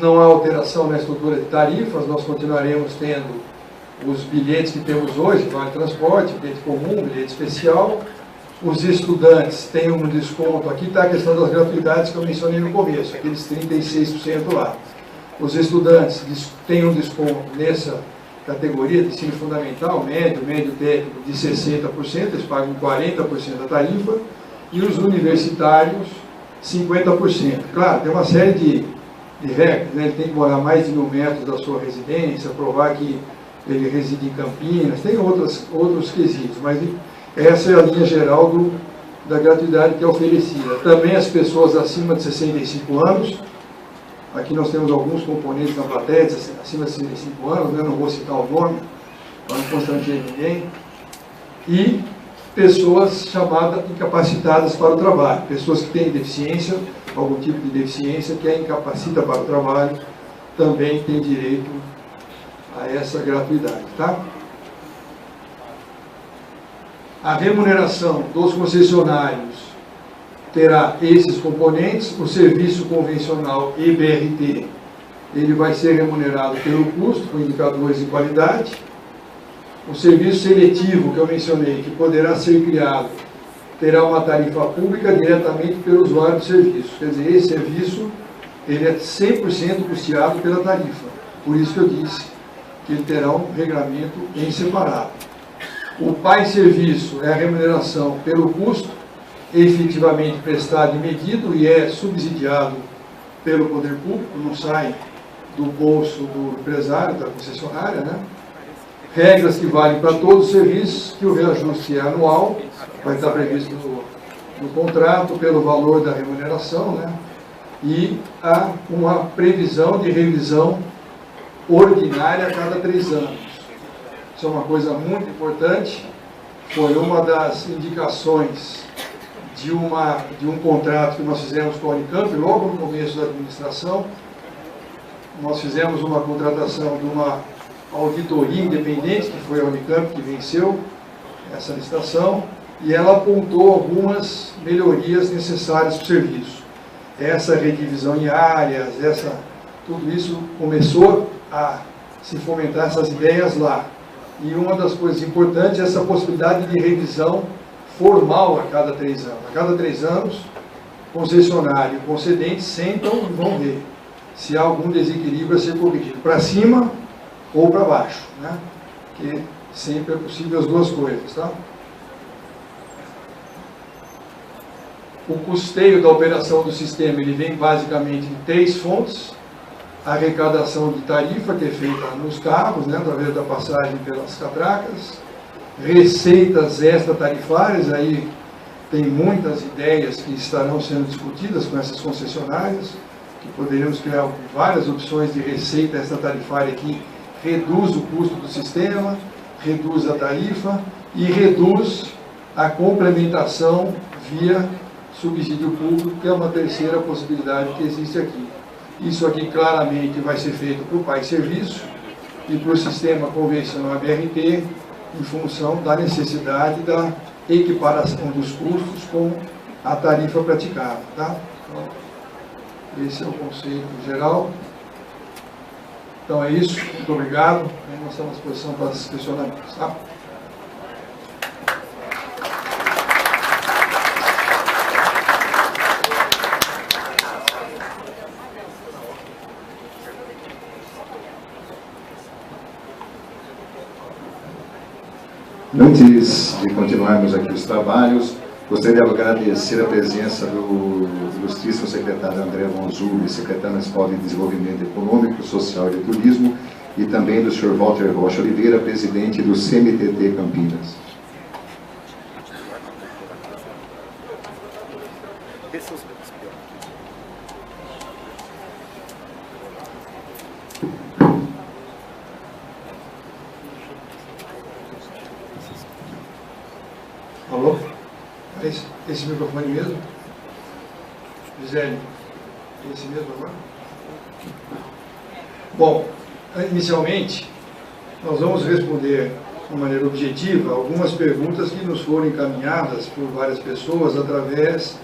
Não há alteração na estrutura de tarifas, nós continuaremos tendo os bilhetes que temos hoje, vale transporte, bilhete comum, bilhete especial. Os estudantes têm um desconto, aqui está a questão das gratuidades que eu mencionei no começo, aqueles 36% lá. Os estudantes têm um desconto nessa categoria de ensino fundamental, médio técnico, de 60%, eles pagam 40% da tarifa, e os universitários, 50%. Claro, tem uma série de regras, né? Ele tem que morar mais de 1.000 metros da sua residência, provar que ele reside em Campinas, tem outros quesitos, mas essa é a linha geral da gratuidade que é oferecida. Também as pessoas acima de 65 anos, aqui nós temos alguns componentes na plateia, acima de 65 anos, né? Não vou citar o nome, para não constranger ninguém, e pessoas chamadas incapacitadas para o trabalho, pessoas que têm deficiência, algum tipo de deficiência que a incapacita para o trabalho, também tem direito a essa gratuidade, tá? A remuneração dos concessionários terá esses componentes. O serviço convencional EBRT, ele vai ser remunerado pelo custo, com indicadores de qualidade. O serviço seletivo, que eu mencionei, que poderá ser criado, terá uma tarifa pública diretamente pelo usuário do serviço. Quer dizer, esse serviço ele é 100% custeado pela tarifa. Por isso que eu disse que ele terá um regramento em separado. O PAI Serviço é a remuneração pelo custo efetivamente prestado e medido e é subsidiado pelo poder público, não sai do bolso do empresário, da concessionária, né? Regras que valem para todos os serviços, que o reajuste é anual, vai estar previsto no contrato pelo valor da remuneração, né? E há uma previsão de revisão ordinária a cada 3 anos. Isso é uma coisa muito importante, foi uma das indicações de um contrato que nós fizemos com a Unicamp, logo no começo da administração. Nós fizemos uma contratação de uma auditoria independente, que foi a Unicamp que venceu essa licitação, e ela apontou algumas melhorias necessárias para o serviço. Essa redivisão em áreas, tudo isso começou a se fomentar essas ideias lá. E uma das coisas importantes é essa possibilidade de revisão formal a cada 3 anos. A cada 3 anos, concessionário e concedente sentam e vão ver se há algum desequilíbrio a ser corrigido, para cima ou para baixo, né? Que sempre é possível as duas coisas, tá? O custeio da operação do sistema, ele vem basicamente de 3 fontes: a arrecadação de tarifa, que é feita nos carros, né, através da passagem pelas catracas, receitas extra-tarifárias, aí tem muitas ideias que estarão sendo discutidas com essas concessionárias, que poderíamos criar várias opções de receita extra-tarifária que reduz o custo do sistema, reduz a tarifa e reduz a complementação via subsídio público, que é uma terceira possibilidade que existe aqui. Isso aqui claramente vai ser feito para o Pai Serviço e para o sistema convencional BRT, em função da necessidade da equiparação dos custos com a tarifa praticada, tá? Então, esse é o conceito geral. Então é isso, muito obrigado. Nós estamos à disposição para os questionamentos, tá? Antes de continuarmos aqui os trabalhos, gostaria de agradecer a presença do ilustríssimo secretário André Vonzulli, secretário municipal de Desenvolvimento Econômico, Social e de Turismo, e também do Sr. Walter Rocha Oliveira, presidente do CMTT Campinas. Alô? Esse microfone mesmo? Gisele, esse mesmo agora? Bom, inicialmente, nós vamos responder de maneira objetiva algumas perguntas que nos foram encaminhadas por várias pessoas através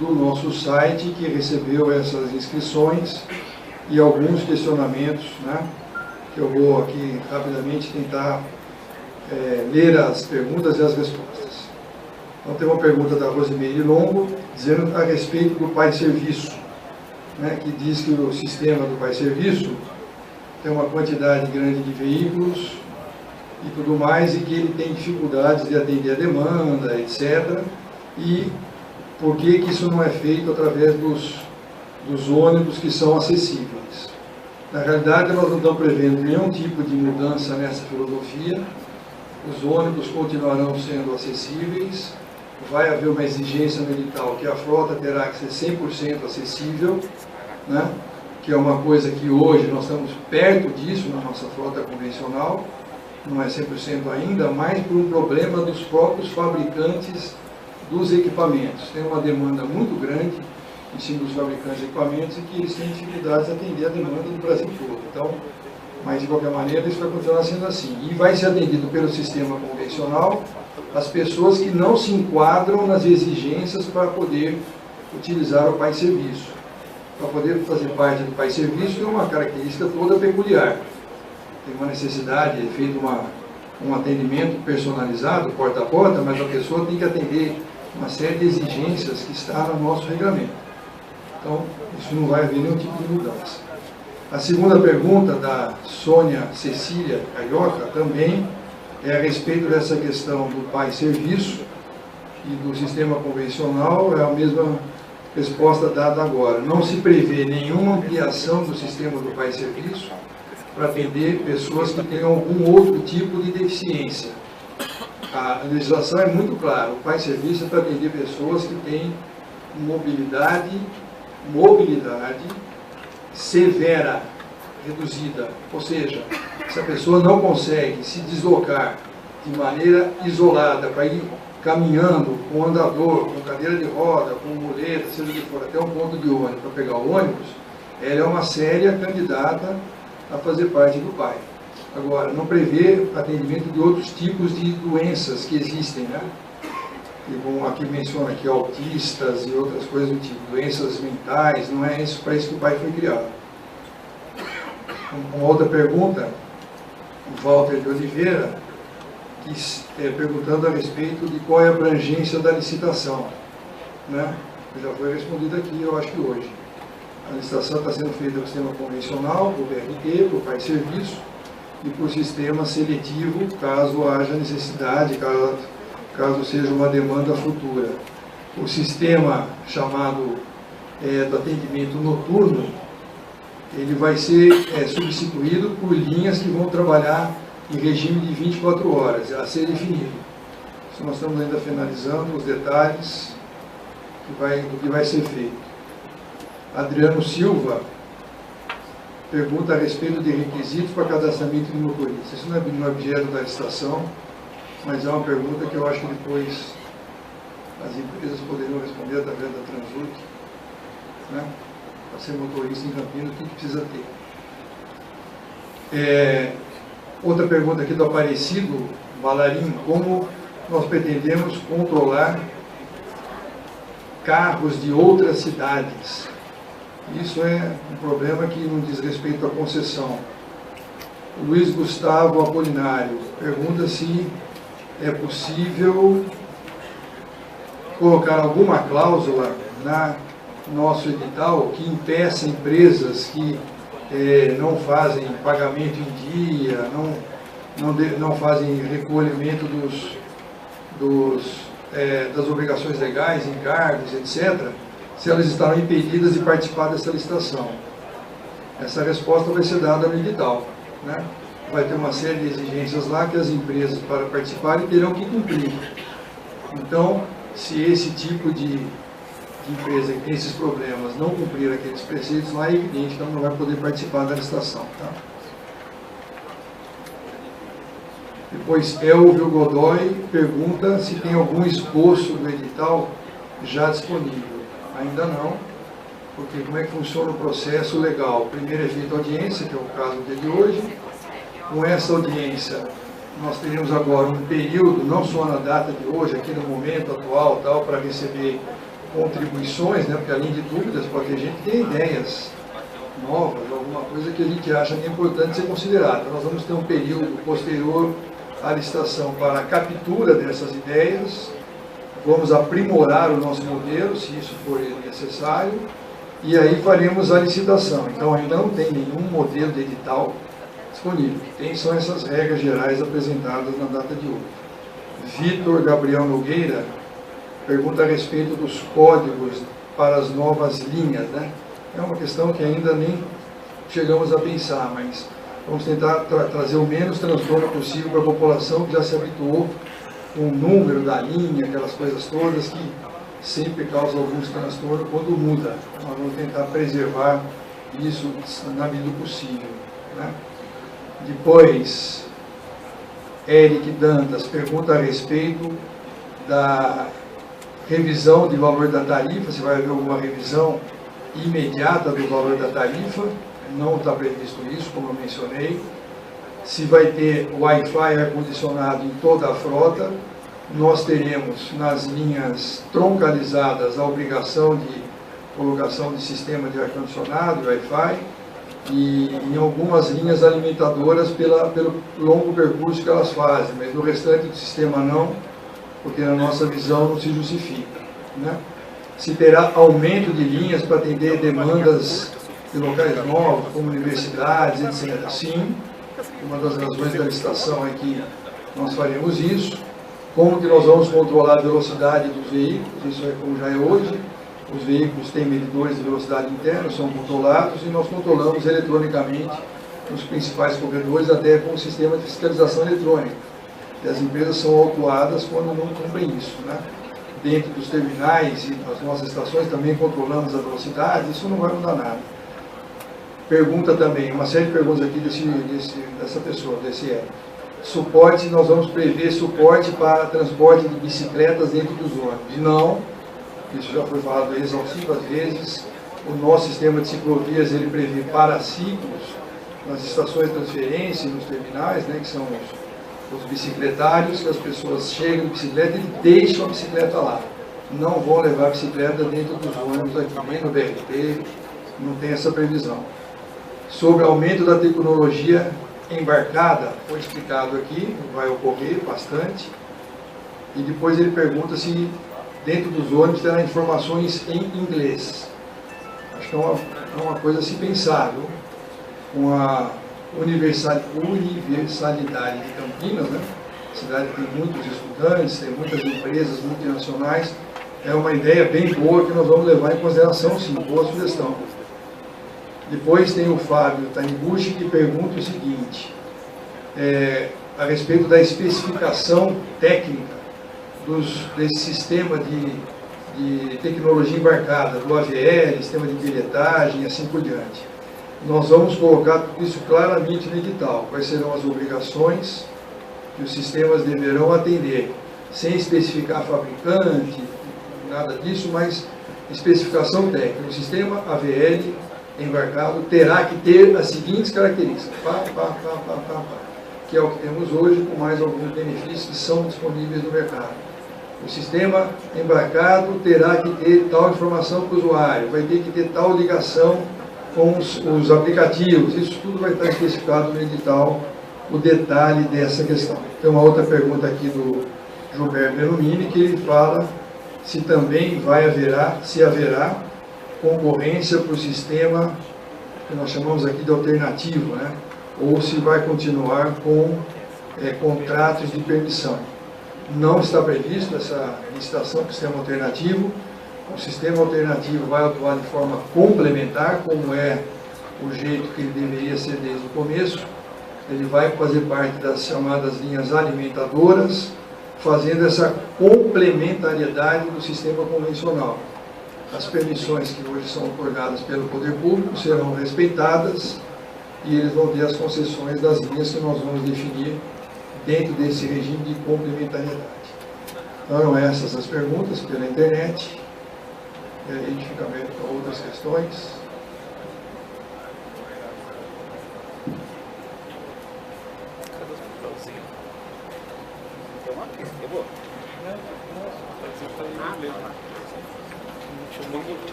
do nosso site, que recebeu essas inscrições e alguns questionamentos, né, que eu vou aqui rapidamente tentar ler as perguntas e as respostas. Então tem uma pergunta da Rosimeire Longo, dizendo a respeito do Pai Serviço, né, que diz que o sistema do Pai Serviço tem uma quantidade grande de veículos e tudo mais, e que ele tem dificuldades de atender a demanda, etc. E por que isso não é feito através dos ônibus que são acessíveis? Na realidade, nós não estamos prevendo nenhum tipo de mudança nessa filosofia. Os ônibus continuarão sendo acessíveis. Vai haver uma exigência no edital que a frota terá que ser 100% acessível, né? Que é uma coisa que hoje nós estamos perto disso na nossa frota convencional, não é 100% ainda, mas por um problema dos próprios fabricantes dos equipamentos. Tem uma demanda muito grande em cima dos fabricantes de equipamentos e que eles têm dificuldades de atender a demanda do Brasil todo. Então, mas de qualquer maneira isso vai continuar sendo assim. E vai ser atendido pelo sistema convencional as pessoas que não se enquadram nas exigências para poder utilizar o Pai Serviço. Para poder fazer parte do Pai Serviço tem uma característica toda peculiar. Tem uma necessidade, é feito um atendimento personalizado, porta a porta, mas a pessoa tem que atender uma série de exigências que está no nosso regulamento. Então, isso não vai haver nenhum tipo de mudança. A segunda pergunta da Sônia Cecília Carioca também é a respeito dessa questão do Pai Serviço e do sistema convencional, é a mesma resposta dada agora. Não se prevê nenhuma ampliação do sistema do Pai Serviço para atender pessoas que tenham algum outro tipo de deficiência. A legislação é muito clara, o Pai Serviço é para atender pessoas que têm mobilidade severa, reduzida, ou seja, se a pessoa não consegue se deslocar de maneira isolada para ir caminhando com andador, com cadeira de roda, com muleta, seja o que for, até um ponto de ônibus para pegar o ônibus, ela é uma séria candidata a fazer parte do PAI. Agora, não prevê atendimento de outros tipos de doenças que existem, né? Aqui menciona aqui autistas e outras coisas do tipo, doenças mentais, não é isso para isso que o PAI foi criado. Uma outra pergunta, o Walter de Oliveira perguntando a respeito de qual é a abrangência da licitação, né? Já foi respondido aqui, eu acho que hoje. A licitação está sendo feita por sistema convencional, por BRT, por pai de serviço e por sistema seletivo, caso haja necessidade, caso seja uma demanda futura. O sistema chamado do atendimento noturno, ele vai ser substituído por linhas que vão trabalhar em regime de 24 horas, a ser definido. Isso nós estamos ainda finalizando os detalhes do que vai ser feito. Adriano Silva pergunta a respeito de requisitos para cadastramento de motorista. Isso não é objeto da licitação, mas é uma pergunta que eu acho que depois as empresas poderiam responder através da Transurc, né? Para ser motorista em Campinas, o que precisa ter? Outra pergunta aqui do Aparecido Valarim: como nós pretendemos controlar carros de outras cidades? Isso é um problema que não diz respeito à concessão. O Luiz Gustavo Apolinário pergunta se é possível colocar alguma cláusula no nosso edital que impeça empresas que não fazem pagamento em dia, não fazem recolhimento das obrigações legais, encargos, etc., se elas estarão impedidas de participar dessa licitação. Essa resposta vai ser dada no edital, né? Vai ter uma série de exigências lá que as empresas, para participarem, terão que cumprir. Então, se esse tipo de empresa que tem esses problemas não cumprir aqueles preceitos lá, é evidente que ela não vai poder participar da licitação. Tá? Depois, Elvio Godoy pergunta se tem algum esboço do edital já disponível. Ainda não, porque como é que funciona o processo legal? Primeiro é feita a audiência, que é o caso de hoje. Com essa audiência, nós teremos agora um período, não só na data de hoje, aqui no momento atual, para receber contribuições, né? Porque além de dúvidas, pode ter gente que tem ideias novas, alguma coisa que a gente acha que é importante ser considerada. Nós vamos ter um período posterior à licitação para a captura dessas ideias, vamos aprimorar o nosso modelo, se isso for necessário, e aí faremos a licitação. Então ainda não tem nenhum modelo de edital disponível. Tem só essas regras gerais apresentadas na data de hoje. Vitor Gabriel Nogueira pergunta a respeito dos códigos para as novas linhas, né? É uma questão que ainda nem chegamos a pensar, mas vamos tentar trazer o menos transtorno possível para a população que já se habituou com o número da linha, aquelas coisas todas que sempre causam alguns transtornos quando muda. Nós vamos tentar preservar isso na medida do possível, né? Depois, Eric Dantas pergunta a respeito da revisão de valor da tarifa, se vai haver alguma revisão imediata do valor da tarifa. Não está previsto isso, como eu mencionei. Se vai ter Wi-Fi ar-condicionado em toda a frota. Nós teremos nas linhas troncalizadas a obrigação de colocação de sistema de ar-condicionado e Wi-Fi, e em algumas linhas alimentadoras pelo longo percurso que elas fazem, mas no restante do sistema não, porque na nossa visão não se justifica, né? Se terá aumento de linhas para atender demandas de locais novos, como universidades, etc. Sim, uma das razões da licitação é que nós faremos isso. Como que nós vamos controlar a velocidade dos veículos? Isso é como já é hoje. Os veículos têm medidores de velocidade interna, são controlados, e nós controlamos eletronicamente nos principais corredores, até com o sistema de fiscalização eletrônica. E as empresas são autuadas quando não cumprem isso, né? Dentro dos terminais e nas nossas estações também controlamos a velocidade, isso não vai mudar nada. Pergunta também, uma série de perguntas aqui dessa pessoa, desse Eric. Suporte, nós vamos prever suporte para transporte de bicicletas dentro dos ônibus. Não, isso já foi falado exaustivas vezes. O nosso sistema de ciclovias, ele prevê paraciclos nas estações de transferência e nos terminais, né, que são os bicicletários, que as pessoas chegam de bicicleta e deixam a bicicleta lá. Não vão levar a bicicleta dentro dos ônibus aqui, nem no BRT, não tem essa previsão. Sobre o aumento da tecnologia embarcada foi explicado aqui, vai ocorrer bastante. E depois ele pergunta se dentro dos ônibus terá informações em inglês. Acho que é uma coisa a se pensar, viu? Com a universalidade de Campinas, né? A cidade tem muitos estudantes, tem muitas empresas multinacionais. É uma ideia bem boa que nós vamos levar em consideração, sim. Boa sugestão. Depois tem o Fábio Taniguchi, que pergunta o seguinte, a respeito da especificação técnica desse sistema de tecnologia embarcada, do AVL, sistema de bilhetagem e assim por diante. Nós vamos colocar isso claramente no edital, quais serão as obrigações que os sistemas deverão atender, sem especificar fabricante, nada disso, mas especificação técnica. O sistema AVL embarcado terá que ter as seguintes características, que é o que temos hoje, com mais alguns benefícios que são disponíveis no mercado. O sistema embarcado terá que ter tal informação para o usuário, vai ter que ter tal ligação com os aplicativos, isso tudo vai estar especificado no edital, o detalhe dessa questão. Tem uma outra pergunta aqui do Gilberto Benumini, que ele fala se também se haverá concorrência para o sistema que nós chamamos aqui de alternativo, né? Ou se vai continuar com contratos de permissão. Não está previsto essa licitação para o sistema alternativo. O sistema alternativo vai atuar de forma complementar, como é o jeito que ele deveria ser desde o começo. Ele vai fazer parte das chamadas linhas alimentadoras, fazendo essa complementariedade do sistema convencional. As permissões que hoje são otorgadas pelo poder público serão respeitadas e eles vão ter as concessões das linhas que nós vamos definir dentro desse regime de complementariedade. Então, eram essas as perguntas pela internet. E aí a gente fica aberto para outras questões.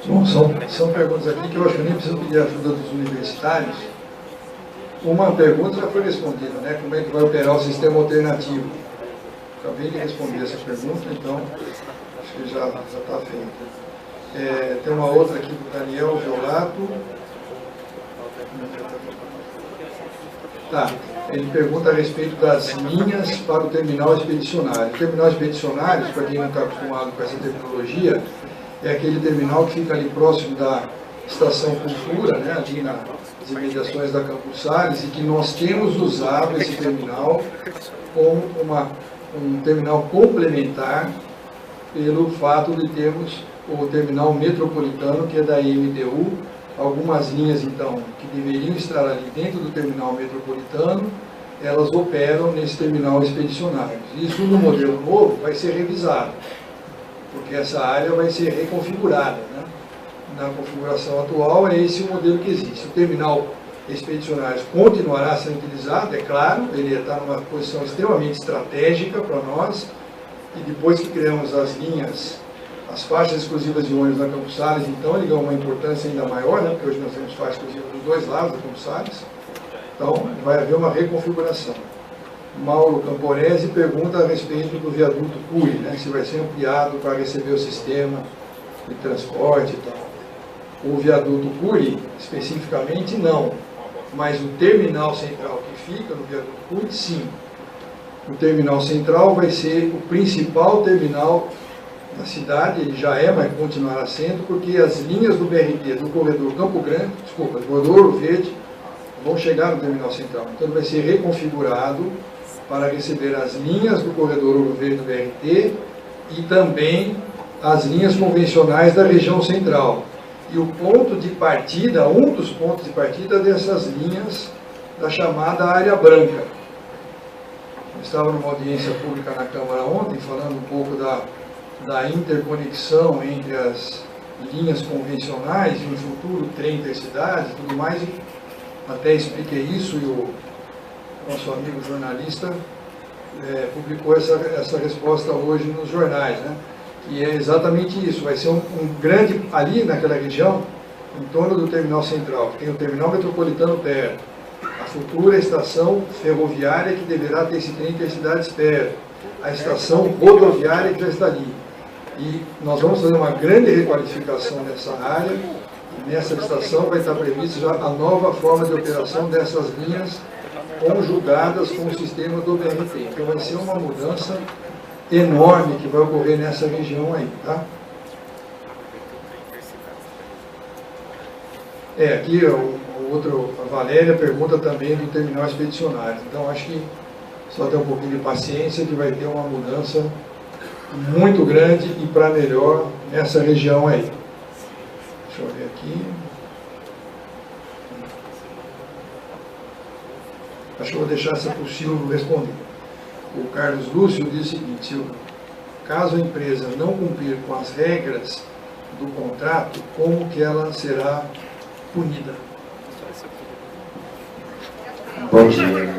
Bom, são perguntas aqui que eu acho que eu nem preciso pedir a ajuda dos universitários. Uma pergunta já foi respondida, né? Como é que vai operar o sistema alternativo? Acabei de responder essa pergunta, então acho que já está feita. Tem uma outra aqui do Daniel Violato. Tá, ele pergunta a respeito das linhas para o terminal expedicionário. O terminal expedicionário, para quem não está acostumado com essa tecnologia, é aquele terminal que fica ali próximo da Estação Cultura, né, ali nas imediações da Campos Sales, e que nós temos usado esse terminal como um terminal complementar pelo fato de termos o terminal metropolitano, que é da IMTU, algumas linhas, então, que deveriam estar ali dentro do terminal metropolitano, elas operam nesse terminal expedicionário. Isso, no modelo novo, vai ser revisado, porque essa área vai ser reconfigurada, né? Na configuração atual, é esse o modelo que existe. O terminal expedicionário continuará sendo utilizado, é claro, ele está numa posição extremamente estratégica para nós, e depois que criamos as linhas, as faixas exclusivas de ônibus na Campos Sales, então ele ganha uma importância ainda maior, né? Porque hoje nós temos faixas exclusivas dos dois lados da Campos Sales, então vai haver uma reconfiguração. Mauro Camporese pergunta a respeito do viaduto Cury, né, se vai ser ampliado para receber o sistema de transporte e tal. O viaduto Cury, especificamente, não, mas o terminal central que fica no viaduto Cury, sim. O terminal central vai ser o principal terminal da cidade, ele já é, mas continuará sendo, porque as linhas do BRT, do corredor Campo Grande, do corredor Ouro Verde, vão chegar no terminal central. Então ele vai ser reconfigurado para receber as linhas do corredor Ouro Verde do BRT e também as linhas convencionais da região central. E o ponto de partida, um dos pontos de partida dessas linhas da chamada área branca. Eu estava numa audiência pública na Câmara ontem, falando um pouco da interconexão entre as linhas convencionais e no futuro trem intercidades e tudo mais, e até expliquei isso, e nosso amigo jornalista, publicou essa resposta hoje nos jornais, né? E é exatamente isso, vai ser um grande, ali naquela região, em torno do terminal central, tem o terminal metropolitano perto, a futura estação ferroviária que deverá ter esse trem intercidades perto, a estação rodoviária que já está ali. E nós vamos fazer uma grande requalificação nessa área, e nessa estação vai estar prevista já a nova forma de operação dessas linhas conjugadas com o sistema do BRT. Então vai ser uma mudança enorme que vai ocorrer nessa região aí, tá? Aqui a Valéria pergunta também do terminal expedicionário. Então acho que só ter um pouquinho de paciência que vai ter uma mudança muito grande e para melhor nessa região aí. Deixa eu ver aqui. Acho que eu vou deixar essa para o Silvio responder. O Carlos Lúcio diz o seguinte: Silvio, caso a empresa não cumprir com as regras do contrato, como que ela será punida? Bom dia.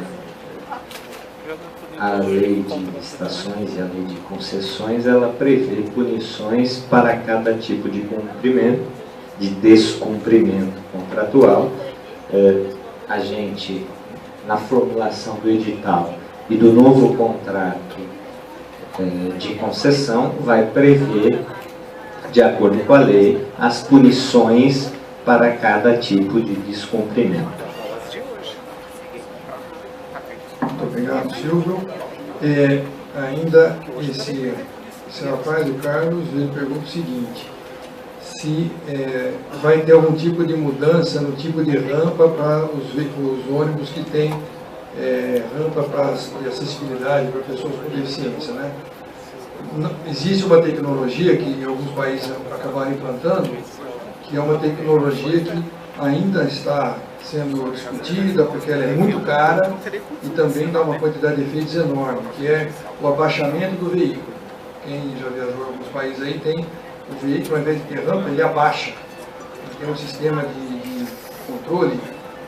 A lei de estações e a lei de concessões, ela prevê punições para cada tipo de cumprimento, de descumprimento contratual. A gente, na formulação do edital e do novo contrato de concessão, vai prever, de acordo com a lei, as punições para cada tipo de descumprimento. Muito obrigado, Silvio. Ainda esse rapaz, o Carlos, ele pergunta o seguinte: se vai ter algum tipo de mudança no tipo de rampa para os ônibus que têm rampa de acessibilidade para pessoas com deficiência, né? Existe uma tecnologia que alguns países acabaram implantando, que é uma tecnologia que ainda está sendo discutida, porque ela é muito cara e também dá uma quantidade de efeitos enorme, que é o abaixamento do veículo. Quem já viajou em alguns países aí tem o veículo, ao invés de ter rampa, ele abaixa. Ele tem um sistema de controle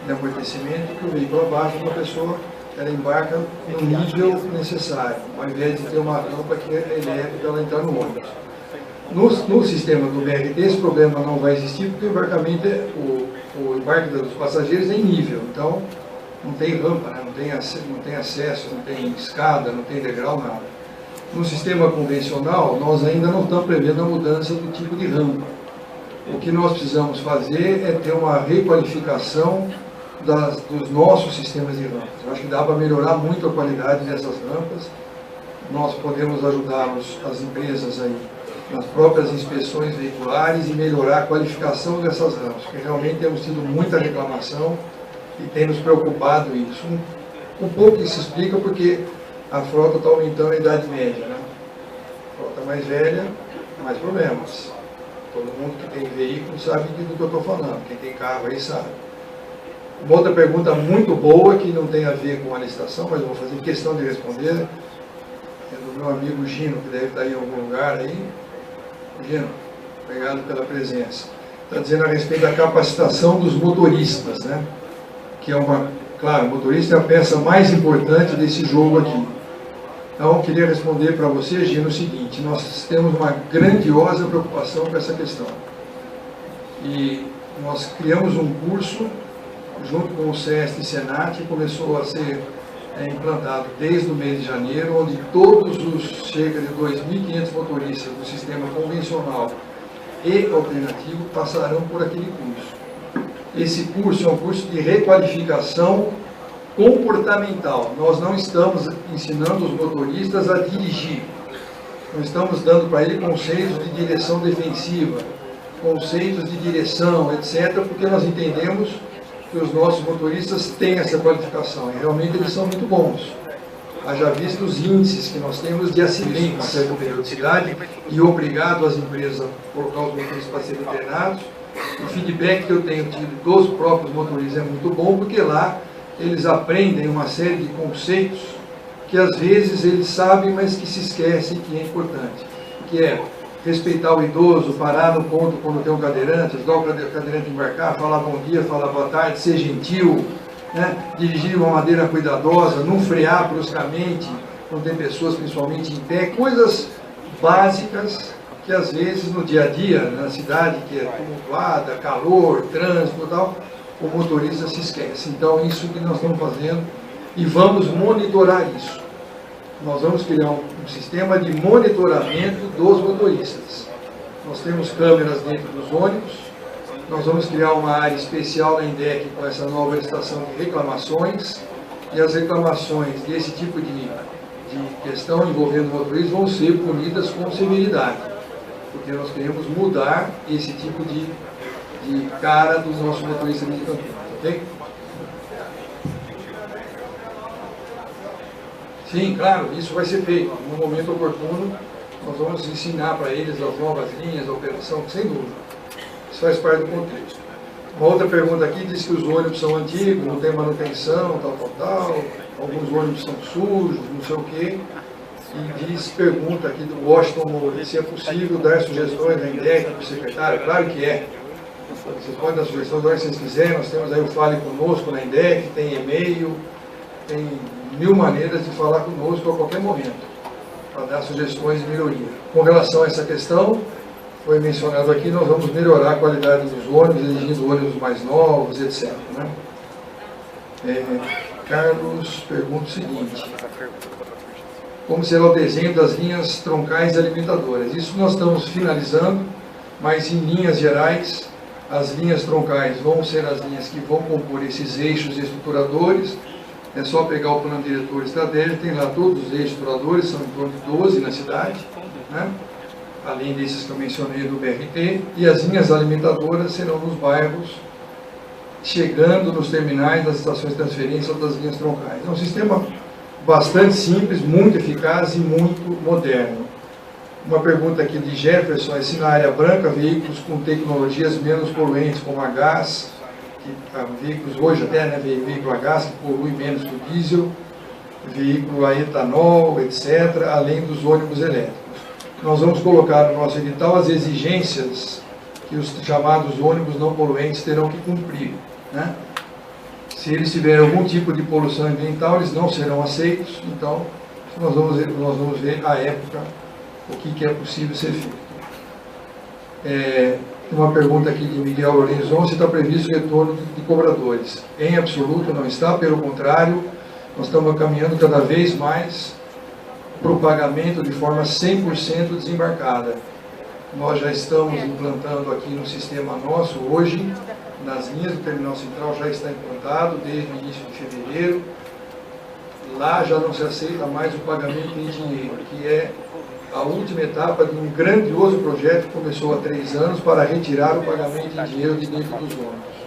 de amortecimento que o veículo abaixa uma pessoa, ela embarca no nível necessário, ao invés de ter uma rampa que eleve para ela entrar no ônibus. No sistema do BRT, esse problema não vai existir, porque o embarcamento, o embarque dos passageiros é em nível, então não tem rampa, né? não tem acesso, não tem escada, não tem degrau, nada. No sistema convencional, nós ainda não estamos prevendo a mudança do tipo de rampa. O que nós precisamos fazer é ter uma requalificação dos nossos sistemas de rampas. Eu acho que dá para melhorar muito a qualidade dessas rampas. Nós podemos ajudar as empresas aí nas próprias inspeções veiculares e melhorar a qualificação dessas rampas, porque realmente temos tido muita reclamação e tem nos preocupado isso. Um pouco isso se explica porque a frota está aumentando a idade média, né? A frota mais velha, mais problemas. Todo mundo que tem veículo sabe do que eu estou falando, quem tem carro aí sabe. Uma outra pergunta muito boa, que não tem a ver com a licitação, mas eu vou fazer questão de responder, é do meu amigo Gino, que deve estar em algum lugar aí. Gino, obrigado pela presença. Está dizendo a respeito da capacitação dos motoristas, né? Que é claro, o motorista é a peça mais importante desse jogo aqui. Então, eu queria responder para você, Gino, o seguinte: nós temos uma grandiosa preocupação com essa questão. E nós criamos um curso, junto com o SEST e SENAT, que começou a ser implantado desde o mês de janeiro, onde todos os cerca de 2.500 motoristas do sistema convencional e alternativo passarão por aquele curso. Esse curso é um curso de requalificação comportamental. Nós não estamos ensinando os motoristas a dirigir. Nós estamos dando para ele conceitos de direção defensiva, conceitos de direção, etc., porque nós entendemos que os nossos motoristas têm essa qualificação, e realmente eles são muito bons. Haja visto os índices que nós temos de acidentes a certa periodicidade, e obrigado às empresas a colocar os motoristas para serem treinados. O feedback que eu tenho tido dos próprios motoristas é muito bom, porque lá eles aprendem uma série de conceitos que às vezes eles sabem, mas que se esquecem que é importante, que é respeitar o idoso, parar no ponto quando tem um cadeirante, ajudar o cadeirante a embarcar, falar bom dia, falar boa tarde, ser gentil, né? Dirigir de uma maneira cuidadosa, não frear bruscamente, quando tem pessoas principalmente em pé, coisas básicas que às vezes no dia a dia, na cidade que é tumultuada, calor, trânsito e tal, o motorista se esquece. Então isso que nós estamos fazendo e vamos monitorar isso. Nós vamos criar um sistema de monitoramento dos motoristas. Nós temos câmeras dentro dos ônibus, nós vamos criar uma área especial na INDEC com essa nova estação de reclamações, e as reclamações desse tipo de questão envolvendo motoristas vão ser punidas com severidade, porque nós queremos mudar esse tipo de cara dos nossos motoristas de Campinas, ok? Sim, claro, isso vai ser feito. No momento oportuno, nós vamos ensinar para eles as novas linhas, a operação, sem dúvida. Isso faz parte do contexto. Uma outra pergunta aqui diz que os ônibus são antigos, não tem manutenção, tal. Alguns ônibus são sujos, não sei o quê. E pergunta aqui do Washington Moura, se é possível dar sugestões na INDEC para o secretário. Claro que é. Vocês podem dar sugestões da hora que vocês quiserem. Nós temos aí o Fale Conosco na INDEC, tem e-mail, tem 1000 maneiras de falar conosco a qualquer momento, para dar sugestões de melhoria. Com relação a essa questão, foi mencionado aqui, nós vamos melhorar a qualidade dos ônibus, exigindo ônibus mais novos, etc. Né? Carlos pergunta o seguinte: como será o desenho das linhas troncais alimentadoras? Isso nós estamos finalizando, mas em linhas gerais, as linhas troncais vão ser as linhas que vão compor esses eixos estruturadores. É só pegar o plano diretor estratégico, tem lá todos os eixos estruturadores, são em torno de 12 na cidade, né? Além desses que eu mencionei do BRT, e as linhas alimentadoras serão nos bairros, chegando nos terminais das estações de transferência das linhas troncais. É um sistema bastante simples, muito eficaz e muito moderno. Uma pergunta aqui de Jefferson, é se na área branca veículos com tecnologias menos poluentes, como a gás, veículos hoje até, né, veículo a gás que polui menos que o diesel, veículo a etanol, etc., além dos ônibus elétricos. Nós vamos colocar no nosso edital as exigências que os chamados ônibus não poluentes terão que cumprir, né? Se eles tiverem algum tipo de poluição ambiental, eles não serão aceitos. Então, nós vamos ver à época o que é possível ser feito. Uma pergunta aqui de Miguel Lorenzon, se está previsto o retorno de cobradores. Em absoluto não está, pelo contrário, nós estamos caminhando cada vez mais para o pagamento de forma 100% desembarcada. Nós já estamos implantando aqui no sistema nosso, hoje, nas linhas do Terminal Central já está implantado desde o início de fevereiro. Lá já não se aceita mais o pagamento em dinheiro, que é a última etapa de um grandioso projeto que começou há 3 anos para retirar o pagamento em dinheiro de dentro dos ônibus.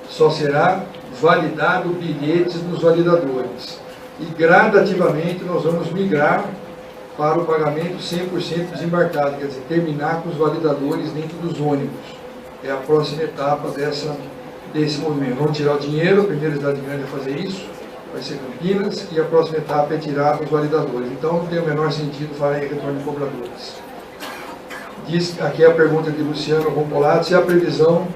Só será validado bilhetes nos validadores. E gradativamente nós vamos migrar para o pagamento 100% desembarcado, quer dizer, terminar com os validadores dentro dos ônibus. É a próxima etapa desse movimento. Vamos tirar o dinheiro, a primeira cidade grande a fazer isso, vai ser Campinas, e a próxima etapa é tirar os validadores. Então não tem o menor sentido falar em retorno de cobradores. Diz aqui a pergunta de Luciano Rompolato, se há previsão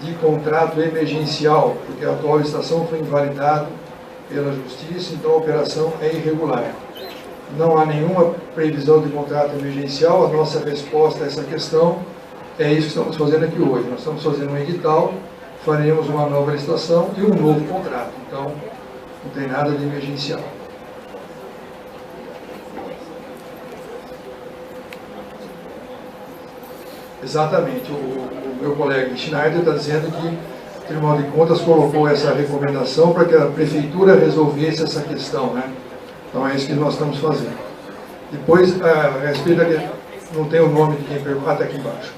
de contrato emergencial, porque a atual estação foi invalidada pela Justiça, então a operação é irregular. Não há nenhuma previsão de contrato emergencial, a nossa resposta a essa questão é isso que estamos fazendo aqui hoje. Nós estamos fazendo um edital, faremos uma nova licitação e um novo contrato. Então, não tem nada de emergencial. Exatamente. O meu colega Schneider está dizendo que o Tribunal de Contas colocou essa recomendação para que a Prefeitura resolvesse essa questão, né? Então é isso que nós estamos fazendo. Depois, a respeito não tem o nome de quem pergunta, está aqui embaixo.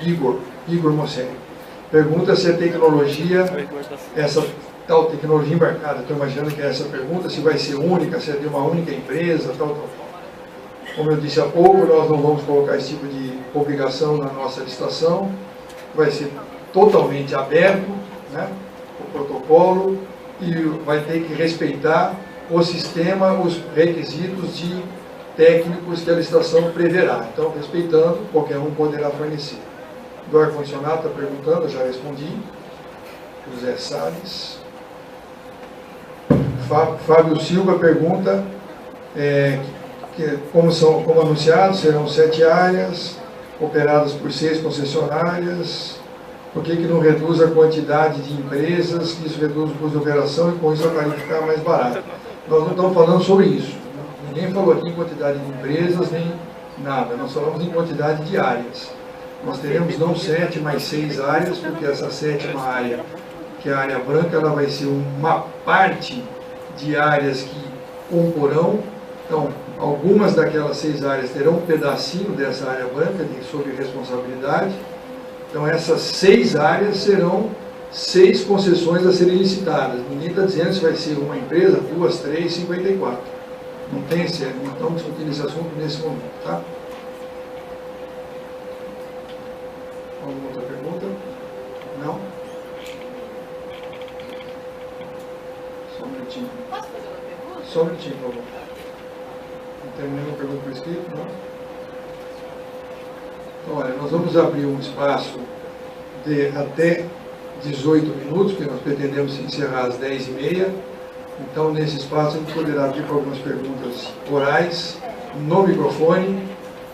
Igor Mosselli. Pergunta se a tecnologia, essa tal tecnologia embarcada, estou imaginando que é essa pergunta, se vai ser única, se é de uma única empresa, tal. Como eu disse há pouco, nós não vamos colocar esse tipo de obrigação na nossa licitação, vai ser totalmente aberto, né, o protocolo, e vai ter que respeitar o sistema, os requisitos de técnicos que a licitação preverá. Então, respeitando, qualquer um poderá fornecer. Do ar-condicionado está perguntando, eu já respondi. José Salles. Fábio Silva pergunta, como anunciado, serão 7 áreas, operadas por 6 concessionárias. Por que não reduz a quantidade de empresas, que isso reduz o custo de operação e com isso a tarifa ficar mais barata? Nós não estamos falando sobre isso. Ninguém falou aqui em quantidade de empresas, nem nada. Nós falamos em quantidade de áreas. Nós teremos não 7, mas 6 áreas, porque essa 7ª área, que é a área branca, ela vai ser uma parte de áreas que comporão. Então, algumas daquelas 6 áreas terão um pedacinho dessa área branca sob responsabilidade. Então, essas 6 áreas serão 6 concessões a serem licitadas. Ninguém está dizendo se vai ser uma empresa, 2, 3, 54. Não tem, não estamos discutindo esse assunto nesse momento, tá? Alguma outra pergunta? Não? Só um minutinho. Posso fazer uma pergunta? Só um minutinho, por favor. Não tem nenhuma pergunta por escrito, não? Então, olha, nós vamos abrir um espaço de até 18 minutos, porque nós pretendemos encerrar às 10h30. Então, nesse espaço, a gente poderá abrir para algumas perguntas orais, no microfone,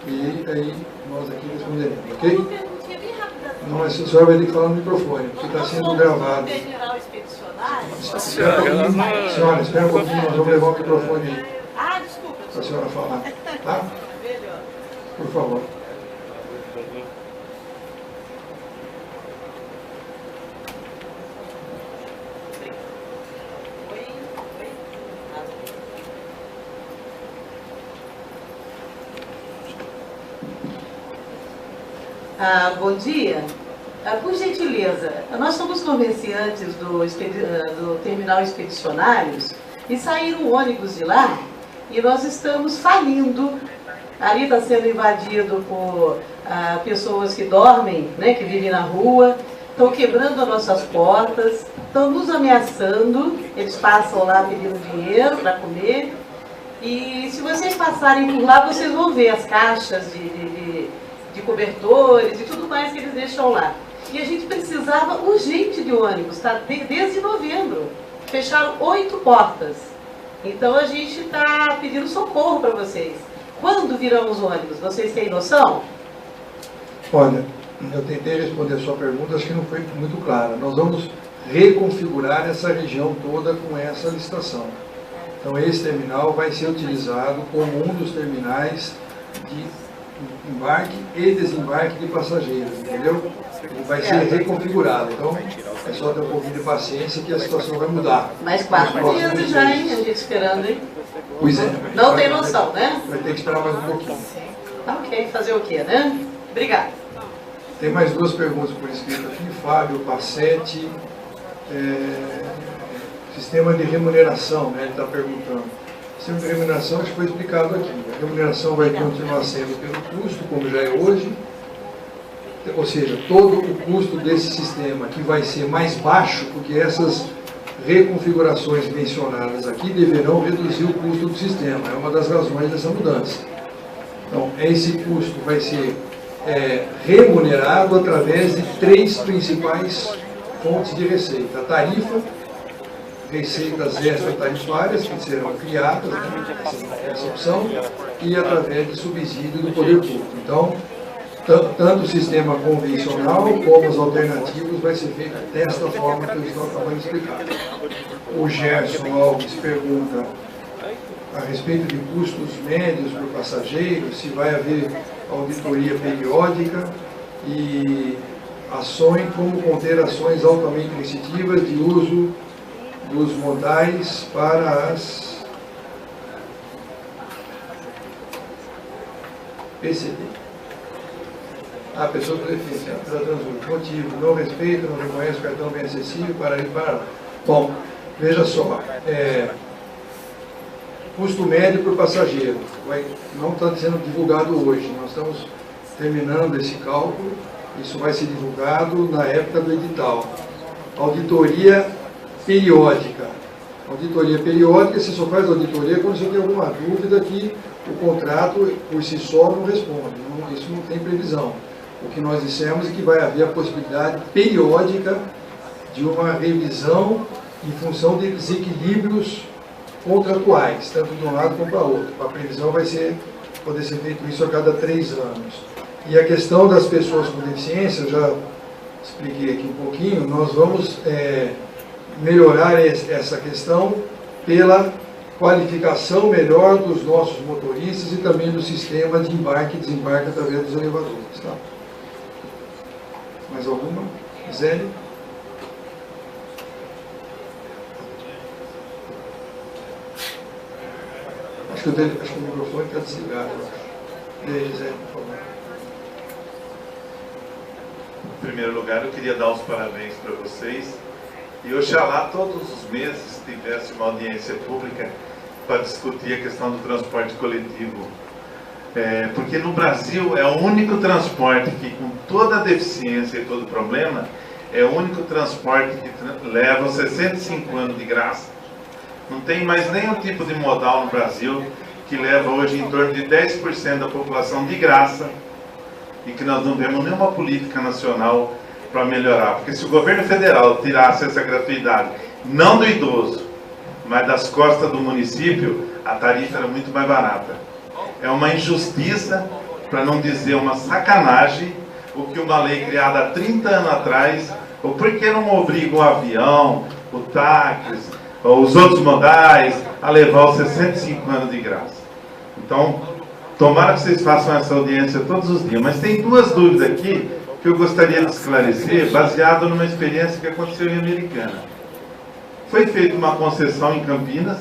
e aí nós aqui responderemos, ok? Uma perguntinha bem rápida. Não, a senhora vai ter que falar no microfone, porque está sendo gravado. Terminal expedicionário? Espera um pouquinho, senhora, espera um pouquinho, nós vamos levar o microfone aí, Ah, desculpa. para a senhora falar, tá? Melhor. Por favor. Bom dia. Por gentileza, nós somos comerciantes do terminal expedicionários e saíram ônibus de lá e nós estamos falindo. Ali está sendo invadido por pessoas que dormem, né, que vivem na rua, estão quebrando as nossas portas, estão nos ameaçando, eles passam lá pedindo dinheiro para comer. E se vocês passarem por lá, vocês vão ver as caixas de cobertores e tudo mais que eles deixam lá. E a gente precisava urgente de ônibus, tá? Desde novembro. Fecharam 8 portas. Então a gente está pedindo socorro para vocês. Quando virão os ônibus? Vocês têm noção? Olha, eu tentei responder a sua pergunta, acho que não foi muito clara. Nós vamos reconfigurar essa região toda com essa licitação. Então esse terminal vai ser utilizado como um dos terminais de embarque e desembarque de passageiros, entendeu? Ele vai ser reconfigurado, então é só ter um pouquinho de paciência que a situação vai mudar. Mais 4 dias já, hein? A gente esperando, hein? Pois é. Não tem noção, né? Vai ter que esperar mais um pouquinho. Ok, fazer o quê, né? Obrigada. Tem mais 2 perguntas por escrito aqui. Fábio Passetti, sistema de remuneração, né? Ele está perguntando. O sistema de remuneração, acho que foi explicado aqui. A remuneração vai continuar sendo pelo custo, como já é hoje. Ou seja, todo o custo desse sistema que vai ser mais baixo, porque essas reconfigurações mencionadas aqui deverão reduzir o custo do sistema. É uma das razões dessa mudança. Então, esse custo vai ser remunerado através de 3 principais fontes de receita. A tarifa, receitas extra-tarifárias que serão criadas, né, essa opção, e através de subsídio do poder público. Então, tanto o sistema convencional como os alternativos vai ser feito desta forma que eu estou acabando de explicar. O Gerson Alves pergunta a respeito de custos médios para o passageiro, se vai haver auditoria periódica e ações, como conter ações altamente restritivas de uso dos modais para as PCD. A pessoa com deficiência da Transurc. Motivo, não respeita, não reconhece o cartão bem acessível, para ir para lá. Bom, veja só, custo médio por passageiro, não está sendo divulgado hoje, nós estamos terminando esse cálculo, isso vai ser divulgado na época do edital. Auditoria periódica. Auditoria periódica, você só faz auditoria quando você tem alguma dúvida que o contrato por si só não responde, isso não tem previsão. O que nós dissemos é que vai haver a possibilidade periódica de uma revisão em função de desequilíbrios contratuais, tanto de um lado como para o outro. A previsão vai poder ser feito isso a cada 3 anos. E a questão das pessoas com deficiência, eu já expliquei aqui um pouquinho, nós vamos melhorar essa questão pela qualificação melhor dos nossos motoristas e também do sistema de embarque e desembarque através dos elevadores. Tá? Mais alguma? Zé? Acho que o microfone está desligado. E aí, Zé, por favor. Em primeiro lugar, eu queria dar os parabéns para vocês. E oxalá todos os meses tivesse uma audiência pública para discutir a questão do transporte coletivo. Porque no Brasil é o único transporte que, com toda a deficiência e todo o problema, é o único transporte que leva 65 anos de graça. Não tem mais nenhum tipo de modal no Brasil que leva hoje em torno de 10% da população de graça e que nós não vemos nenhuma política nacional para melhorar. Porque se o governo federal tirasse essa gratuidade, não do idoso, mas das costas do município, a tarifa era muito mais barata. É uma injustiça, para não dizer uma sacanagem, o que uma lei criada há 30 anos atrás, ou por que não obriga o avião, o táxi, ou os outros modais a levar os 65 anos de graça. Então, tomara que vocês façam essa audiência todos os dias. Mas tem 2 dúvidas aqui que eu gostaria de esclarecer, baseado numa experiência que aconteceu em Americana. Foi feita uma concessão em Campinas.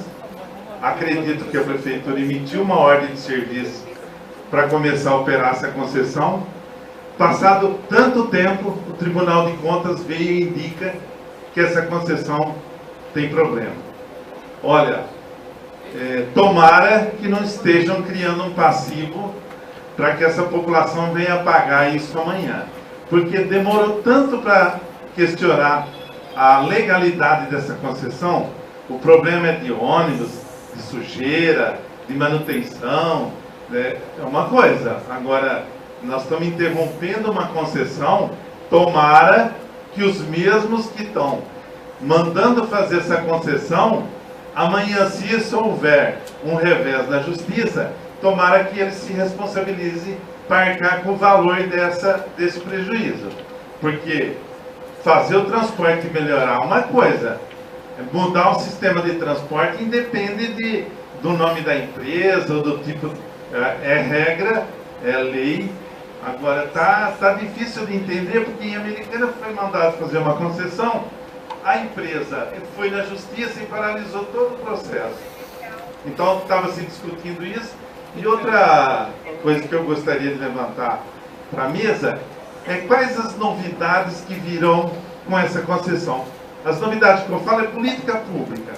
Acredito que a prefeitura emitiu uma ordem de serviço para começar a operar essa concessão. Passado tanto tempo, o Tribunal de Contas veio e indica que essa concessão tem problema. Olha, tomara que não estejam criando um passivo para que essa população venha pagar isso amanhã. Porque demorou tanto para questionar a legalidade dessa concessão. O problema é de ônibus, de sujeira, de manutenção, né? É uma coisa. Agora, nós estamos interrompendo uma concessão, tomara que os mesmos que estão mandando fazer essa concessão, amanhã, se isso houver um revés na justiça, tomara que eles se responsabilizem para arcar com o valor desse prejuízo. Porque fazer o transporte melhorar uma coisa, mudar o sistema de transporte independe do nome da empresa ou do tipo, é regra, é lei. Agora tá difícil de entender, porque em Americana foi mandado fazer uma concessão, a empresa foi na justiça e paralisou todo o processo. Então estava se discutindo isso. E outra coisa que eu gostaria de levantar para a mesa é quais as novidades que virão com essa concessão. As novidades que eu falo é política pública.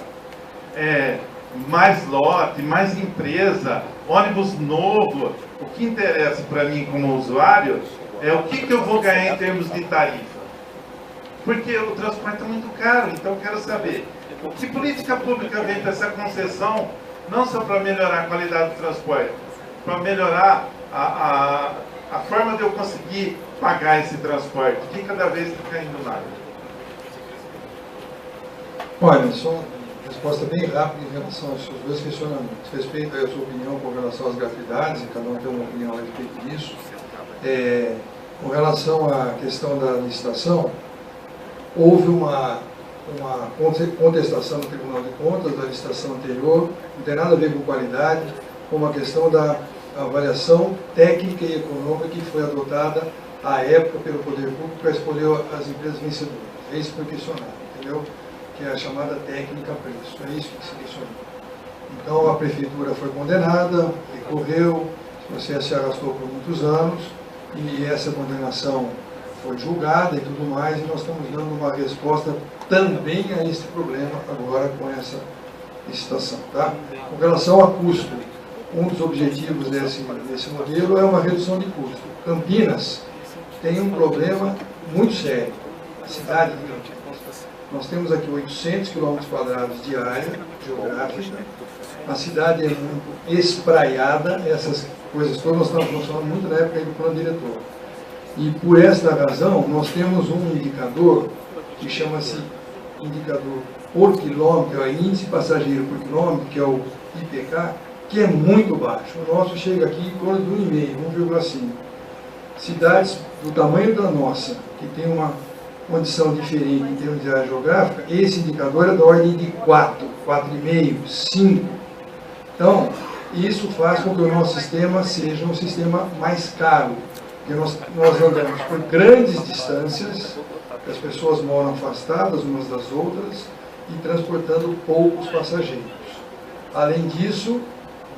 Mais lote, mais empresa, ônibus novo. O que interessa para mim como usuário é o que eu vou ganhar em termos de tarifa. Porque o transporte é muito caro, então eu quero saber que política pública vem para essa concessão, não só para melhorar a qualidade do transporte, para melhorar a forma de eu conseguir pagar esse transporte, que cada vez está caindo mais. Olha, só uma resposta bem rápida em relação aos seus 2 questionamentos. Respeito a sua opinião com relação às gratuidades, e cada um tem uma opinião a respeito disso. Com relação à questão da licitação, houve uma contestação no Tribunal de Contas da licitação anterior, não tem nada a ver com qualidade, com uma questão da avaliação técnica e econômica que foi adotada à época pelo Poder Público para escolher as empresas vencedoras. É isso que foi questionado, entendeu? Que é a chamada técnica preço, é isso que se questionou. Então a Prefeitura foi condenada, recorreu, o processo se arrastou por muitos anos, e essa condenação foi julgada e tudo mais, e nós estamos dando uma resposta também a esse problema agora com essa licitação. Tá? Com relação a custo, um dos objetivos desse modelo é uma redução de custo. Campinas tem um problema muito sério, a cidade de Campinas. Nós temos aqui 800 km² de área geográfica, a cidade é muito espraiada, essas coisas todas nós estamos falando muito na época do plano diretor. E por esta razão, nós temos um indicador que chama-se indicador por quilômetro, é o índice passageiro por quilômetro, que é o IPK, que é muito baixo. O nosso chega aqui em torno de 1,5, 1,5. Cidades do tamanho da nossa, que tem uma condição diferente em termos de área geográfica, esse indicador é da ordem de 4, 4,5, 5. Então, isso faz com que o nosso sistema seja um sistema mais caro, porque nós andamos por grandes distâncias, as pessoas moram afastadas umas das outras e transportando poucos passageiros. Além disso,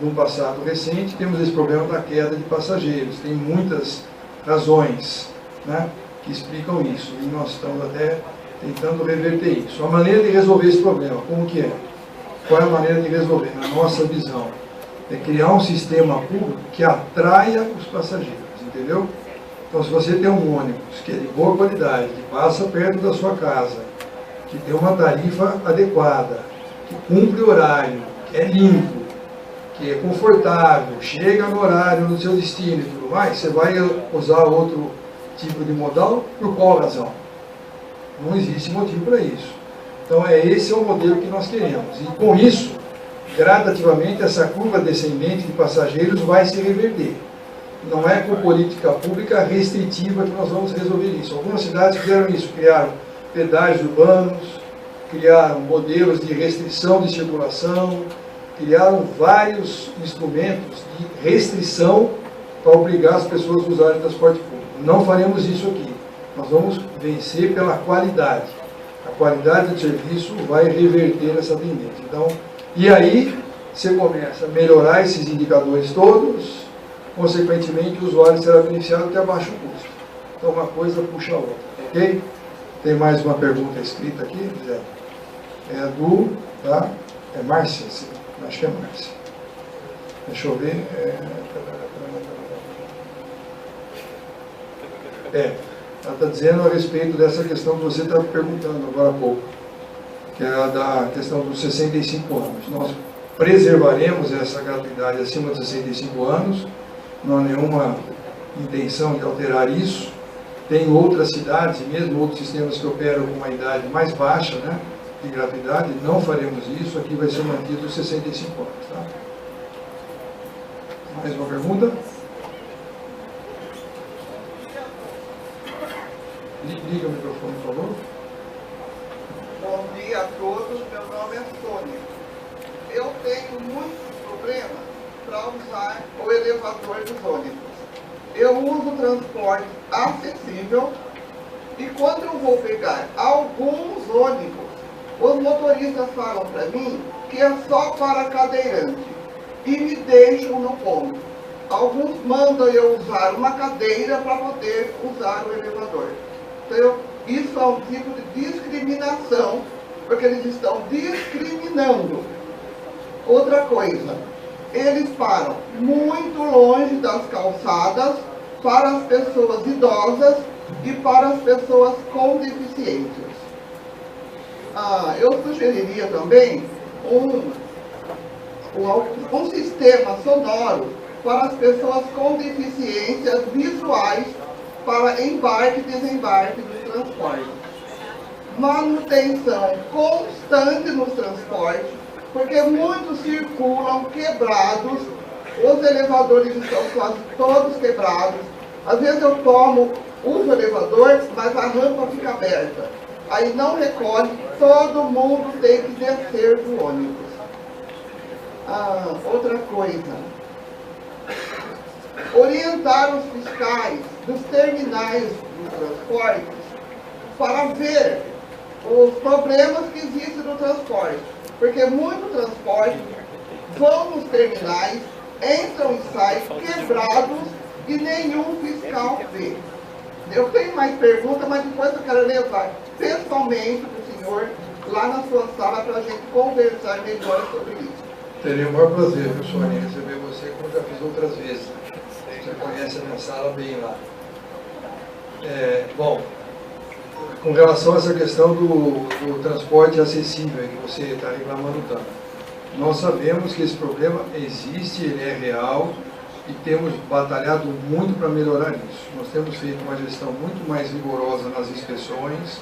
no passado recente, temos esse problema da queda de passageiros. Tem muitas razões, né, que explicam isso, e nós estamos até tentando reverter isso. A maneira de resolver esse problema, como que é? Qual é a maneira de resolver? Na nossa visão, é criar um sistema público que atraia os passageiros, entendeu? Então, se você tem um ônibus que é de boa qualidade, que passa perto da sua casa, que tem uma tarifa adequada, que cumpre horário, que é limpo, que é confortável, chega no horário, no seu destino e tudo mais, você vai usar outro tipo de modal? Por qual razão? Não existe motivo para isso. Então, esse é o modelo que nós queremos. E com isso, gradativamente, essa curva descendente de passageiros vai se reverter. Não é com política pública restritiva que nós vamos resolver isso. Algumas cidades fizeram isso, criaram pedágios urbanos, criaram modelos de restrição de circulação, criaram vários instrumentos de restrição para obrigar as pessoas a usarem transporte público. Não faremos isso aqui. Nós vamos vencer pela qualidade. A qualidade do serviço vai reverter essa tendência. Então, e aí você começa a melhorar esses indicadores todos, consequentemente o usuário será beneficiado porque abaixa o custo. Então uma coisa puxa a outra, ok? Tem mais uma pergunta escrita aqui, Zé? É do, tá? É Márcia? Acho que é Márcia. Deixa eu ver. Ela está dizendo a respeito dessa questão que você estava perguntando agora há pouco, que é a da questão dos 65 anos. Nós preservaremos essa gratuidade acima de 65 anos, não há nenhuma intenção de alterar isso. Tem outras cidades e mesmo outros sistemas que operam com uma idade mais baixa, né, de gratuidade, não faremos isso, aqui vai ser mantido os 65 anos. Tá? Mais uma pergunta? Liga o microfone, por favor. Bom dia a todos, meu nome é Sônia. Eu tenho muitos problemas para usar o elevador dos ônibus. Eu uso transporte acessível e quando eu vou pegar alguns ônibus, os motoristas falam para mim que é só para cadeirante e me deixam no ponto. Alguns mandam eu usar uma cadeira para poder usar o elevador. Então, isso é um tipo de discriminação, porque eles estão discriminando. Outra coisa, eles param muito longe das calçadas para as pessoas idosas e para as pessoas com deficiências. Eu sugeriria também um sistema sonoro para as pessoas com deficiências visuais para embarque e desembarque dos transportes. Manutenção constante nos transportes, porque muitos circulam quebrados, os elevadores estão quase todos quebrados. Às vezes eu uso o elevador, mas a rampa fica aberta. Aí não recolhe, todo mundo tem que descer do ônibus. Outra coisa, orientar os fiscais dos terminais de transporte para ver os problemas que existem no transporte. Porque muito transporte vão nos terminais, entram e saem quebrados e nenhum fiscal vê. Eu tenho mais perguntas, mas depois eu quero levar pessoalmente para o senhor lá na sua sala para a gente conversar melhor sobre isso. Terei o maior prazer, viu, Sônia, em receber você, como já fiz outras vezes. Você conhece a minha sala bem lá. Bom, com relação a essa questão do transporte acessível que você está reclamando tanto, nós sabemos que esse problema existe, ele é real e temos batalhado muito para melhorar isso. Nós temos feito uma gestão muito mais rigorosa nas inspeções,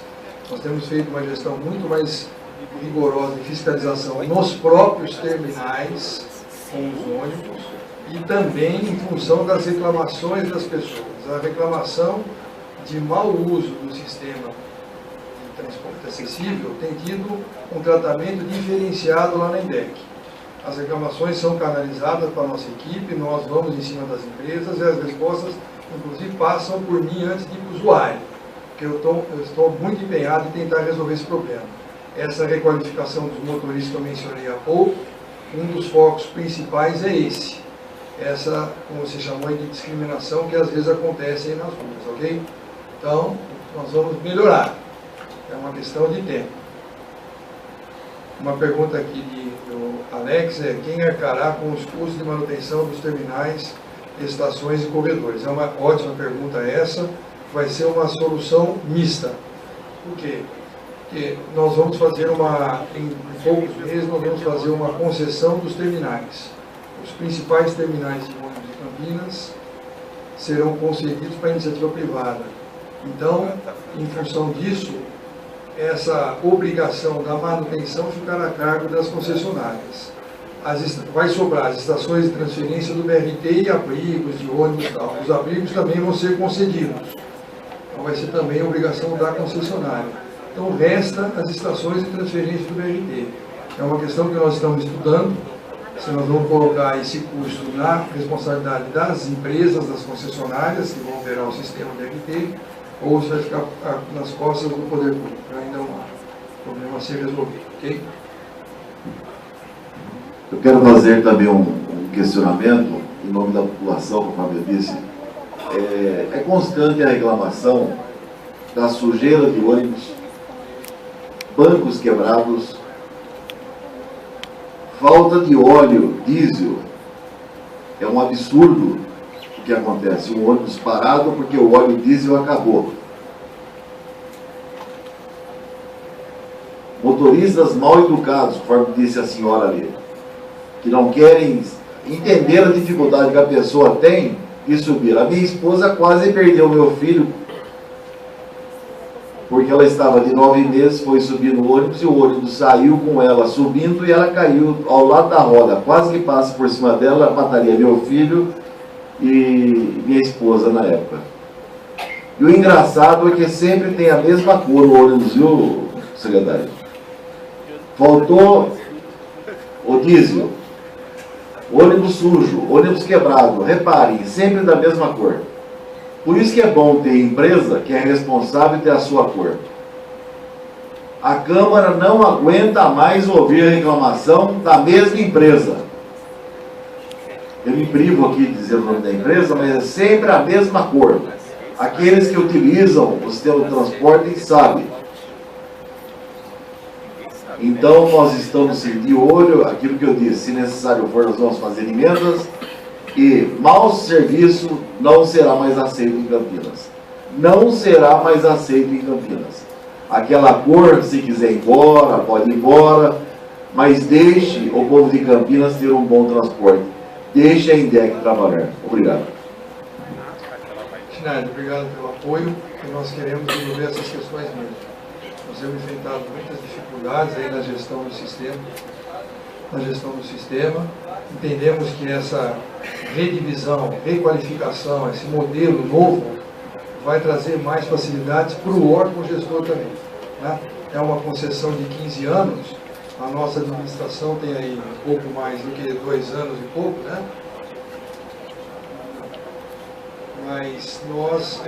Nós temos feito uma gestão muito mais rigorosa de fiscalização nos próprios terminais com os ônibus e também em função das reclamações das pessoas. A reclamação de mau uso do sistema de transporte acessível tem tido um tratamento diferenciado lá na INDEC. As reclamações são canalizadas para a nossa equipe, nós vamos em cima das empresas e as respostas, inclusive, passam por mim antes de ir para o usuário, porque eu estou muito empenhado em tentar resolver esse problema. Essa requalificação dos motoristas que eu mencionei há pouco, um dos focos principais é esse. Essa, como você chamou de discriminação, que às vezes acontece aí nas ruas, ok? Então, nós vamos melhorar. É uma questão de tempo. Uma pergunta aqui do Alex é: quem arcará com os custos de manutenção dos terminais, estações e corredores? É uma ótima pergunta essa. Vai ser uma solução mista. Por quê? Porque nós vamos fazer em poucos meses, nós vamos fazer uma concessão dos terminais. Os principais terminais de ônibus de Campinas serão concedidos para a iniciativa privada. Então, em função disso, essa obrigação da manutenção ficará a cargo das concessionárias. Vai sobrar as estações de transferência do BRT e abrigos de ônibus e tal. Os abrigos também vão ser concedidos. Então vai ser também obrigação da concessionária. Então resta as estações de transferência do BRT. É uma questão que nós estamos estudando, se nós vamos colocar esse custo na responsabilidade das empresas, das concessionárias, que vão operar o sistema BRT, ou se vai ficar nas costas do poder público. Ainda é um problema a ser resolvido, ok? Eu quero fazer também um questionamento em nome da população, conforme eu disse. É constante a reclamação da sujeira de ônibus, bancos quebrados, falta de óleo diesel. É um absurdo o que acontece, um ônibus parado porque o óleo diesel acabou. Motoristas mal educados, conforme disse a senhora ali, que não querem entender a dificuldade que a pessoa tem de subir. A minha esposa quase perdeu meu filho, porque ela estava de 9 meses, foi subir no ônibus e o ônibus saiu com ela subindo e ela caiu ao lado da roda. Quase que passa por cima dela, mataria meu filho e minha esposa na época. E o engraçado é que sempre tem a mesma cor o ônibus, viu, secretário? Faltou o diesel, ônibus sujo, ônibus quebrado. Reparem, sempre da mesma cor. Por isso que é bom ter empresa que é responsável ter a sua cor. A Câmara não aguenta mais ouvir a reclamação da mesma empresa. Eu me privo aqui de dizer o nome da empresa, mas é sempre a mesma cor. Aqueles que utilizam o sistema de transporte sabem. Então nós estamos de olho, aquilo que eu disse, se necessário for, nós vamos fazer emendas. E mau serviço não será mais aceito em Campinas. Não será mais aceito em Campinas. Aquela cor, se quiser ir embora, pode ir embora, mas deixe o povo de Campinas ter um bom transporte. Deixe a INDEC trabalhar. Obrigado. Schneider, obrigado pelo apoio, e nós queremos resolver essas questões mesmo. Nós temos enfrentado muitas dificuldades aí na gestão do sistema. Entendemos que essa redivisão, requalificação, esse modelo novo vai trazer mais facilidades para o órgão gestor também, né? É uma concessão de 15 anos, a nossa administração tem aí um pouco mais do que 2 anos e pouco, né? Mas nós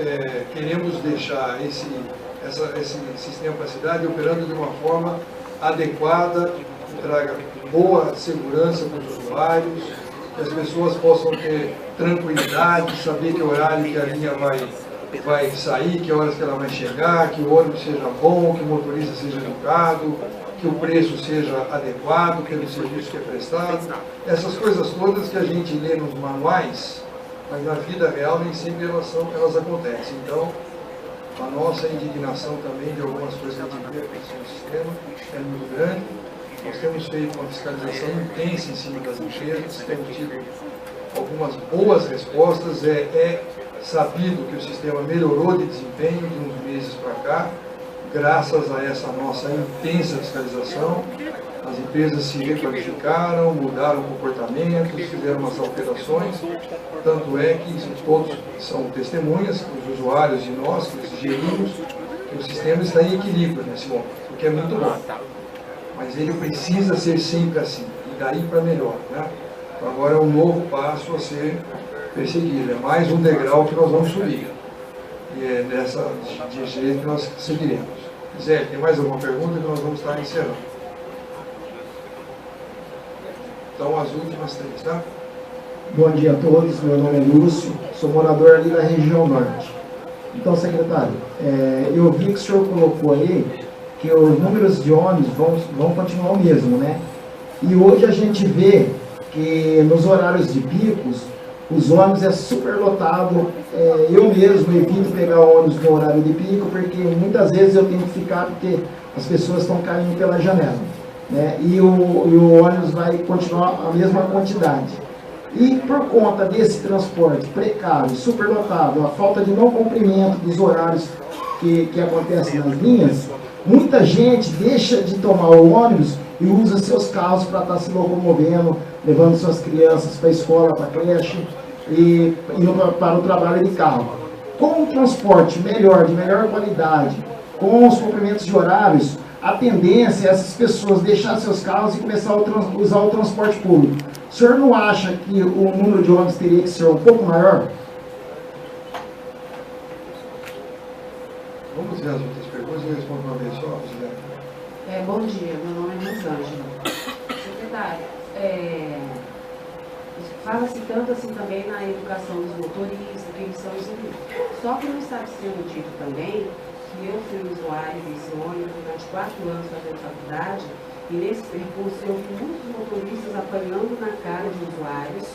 queremos deixar esse sistema para a cidade operando de uma forma adequada, que traga boa segurança para os usuários, que as pessoas possam ter tranquilidade, saber que horário que a linha vai sair, que horas que ela vai chegar, que o ônibus seja bom, que o motorista seja educado, que o preço seja adequado pelo serviço que é prestado. Essas coisas todas que a gente lê nos manuais, mas na vida real nem sempre elas acontecem. Então, a nossa indignação também de algumas coisas que a gente vê aqui no sistema é muito grande. Nós temos feito uma fiscalização intensa em cima das empresas, temos tido algumas boas respostas. É sabido que o sistema melhorou de desempenho de uns meses para cá, graças a essa nossa intensa fiscalização, as empresas se requalificaram, mudaram comportamentos, fizeram umas alterações, tanto é que todos são testemunhas, os usuários e nós que gerimos, que o sistema está em equilíbrio nesse momento, o que é muito bom. Mas ele precisa ser sempre assim, e daí para melhor, né? Agora é um novo passo a ser perseguido, é mais um degrau que nós vamos subir. E é dessa de jeito que nós seguiremos. Zé, tem mais alguma pergunta que nós vamos estar encerrando? Então, as últimas três, tá? Bom dia a todos, meu nome é Lúcio, sou morador ali da região norte. Então, secretário, eu vi que o senhor colocou aí que os números de ônibus vão continuar o mesmo, né? E hoje a gente vê que nos horários de picos, os ônibus é super lotado. Eu mesmo evito pegar ônibus no horário de pico, porque muitas vezes eu tenho que ficar porque as pessoas estão caindo pela janela, né? E o ônibus vai continuar a mesma quantidade. E por conta desse transporte precário, superlotado, a falta de não cumprimento dos horários que acontecem nas linhas, muita gente deixa de tomar o ônibus e usa seus carros para estar se locomovendo, levando suas crianças para a escola, para a creche e indo para o trabalho de carro. Com um transporte melhor, de melhor qualidade, com os cumprimentos de horários, a tendência é essas pessoas deixar seus carros e começar a usar o transporte público. O senhor não acha que o número de ônibus teria que ser um pouco maior? Vamos ver as outras perguntas, eu respondo uma vez só, bom dia, meu nome é Rosângela. Secretário, fala-se tanto assim também na educação dos motoristas, que eles são excelentes. Só que não está sendo dito também que eu fui usuário desse ônibus durante 4 anos fazendo faculdade, e nesse percurso eu vi muitos motoristas apanhando na cara de usuários.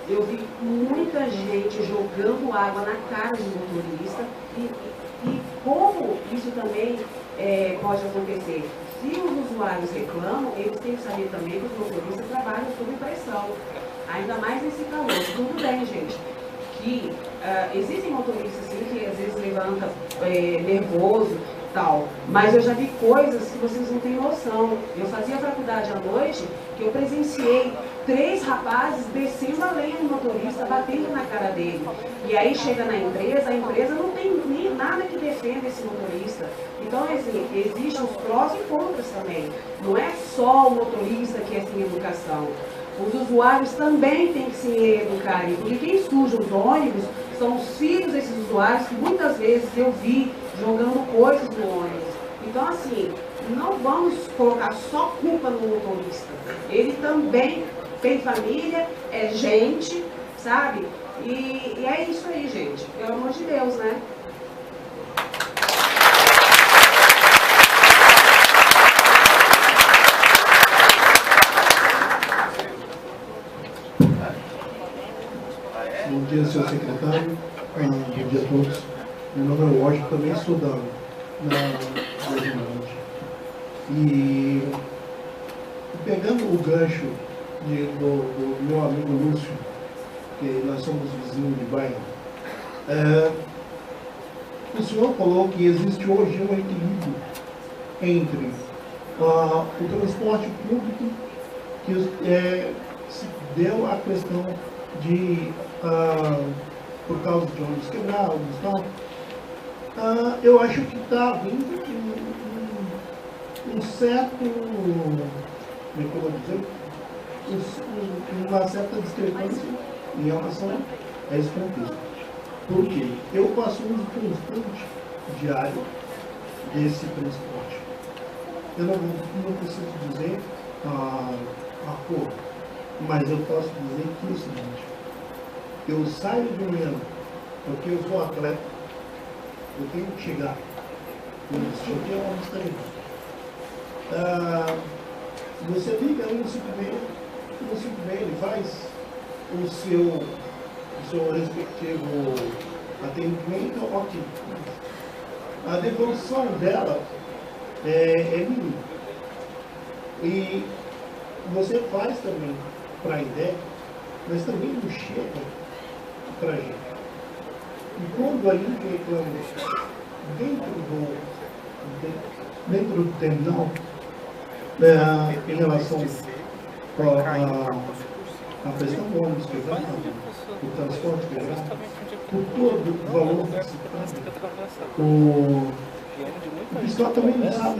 Eu vi muita gente jogando água na cara do motorista e como isso também pode acontecer. Se os usuários reclamam, eles têm que saber também que os motoristas trabalham sob pressão, ainda mais nesse calor. Tudo bem, gente, que existem motoristas assim, que às vezes levantam nervoso, tal, mas eu já vi coisas que vocês não têm noção. Eu fazia faculdade à noite, que eu presenciei 3 rapazes descendo a lenha do motorista, batendo na cara dele. E aí chega na empresa, a empresa não tem nem nada que defenda esse motorista. Então, assim, existem os prós e contras também. Não é só o motorista que é sem educação. Os usuários também têm que se educar. Porque quem suja os ônibus são os filhos desses usuários, que muitas vezes eu vi jogando coisas no ônibus. Então, assim, não vamos colocar só culpa no motorista. Ele também tem família, é gente, sabe? E é isso aí, gente. Pelo amor de Deus, né? Bom dia, senhor secretário. Bom dia a todos. Meu nome é Washington, também sou da Região Norte. E pegando o gancho do meu amigo Lúcio, que nós somos vizinhos de bairro, o senhor falou que existe hoje um equilíbrio entre o transporte público, que se deu a questão de por causa de ônibus quebrados e tal. Eu acho que está havendo um certo, como eu vou dizer, uma certa discrepância em relação a esse contexto. Por quê? Eu faço uso constante diário desse transporte. Eu não preciso dizer a cor, mas eu posso dizer que é o seguinte: eu saio de manhã porque eu sou atleta, eu tenho que chegar. Eu cheguei a onde está. Você liga no 56, ele faz o seu respectivo atendimento, ok. A devolução dela é mínima. E você faz também para a IDEC, mas também não chega para a gente. E quando a gente reclama dentro dentro do terminal, em relação à questão do ônibus quebrado, o transporte quebrado, por todo o valor participado, o pessoal também não sabe.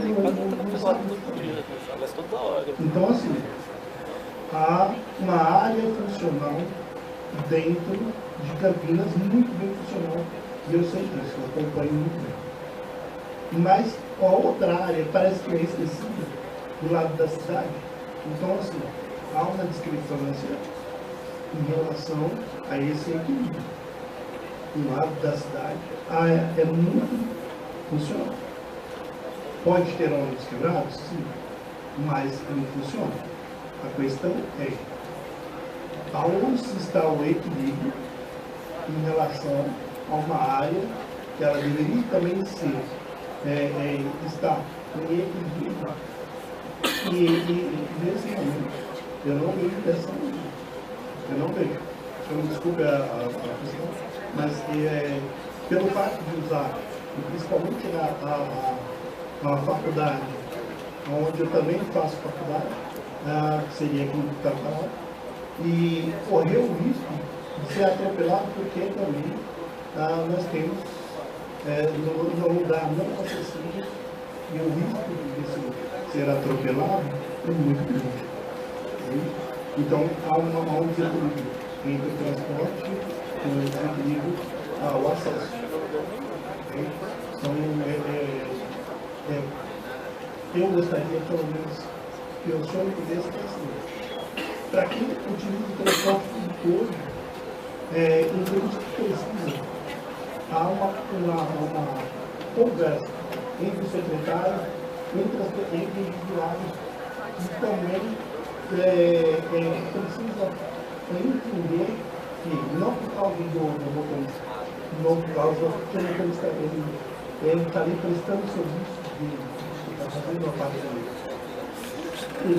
Então, assim, há uma área funcional dentro de Campinas muito bem funcional, e eu sei disso, eu acompanho muito bem. Mas a outra área parece que é esquecida do lado da cidade. Então, assim, há uma discrepância em relação a esse equilíbrio. Do lado da cidade é muito funcional. Pode ter ônibus quebrados? Sim, mas não funciona. A questão é aonde está o equilíbrio em relação a uma área que ela deveria também ser, estar em equilíbrio. E nesse momento, eu não vejo dessa maneira. Eu não vejo. Então, desculpe a questão, mas pelo fato de usar, principalmente na faculdade, onde eu também faço faculdade, que seria aqui no Catalão, e correu o risco de ser atropelado, porque também nós temos no lugar não acessível, e o risco de ser atropelado é muito grande. Então, há um desequilíbrio entre o transporte e o desequilíbrio ao acesso. Então, eu gostaria, pelo menos, que o senhor pudesse assim, para quem utiliza o transporte público hoje, inclusive precisa, há uma conversa entre o secretário, entre os individuais, e também precisa entender que não por causa do motorista, não por causa que o motorista ele está ali prestando serviço de está fazendo a parte dele. E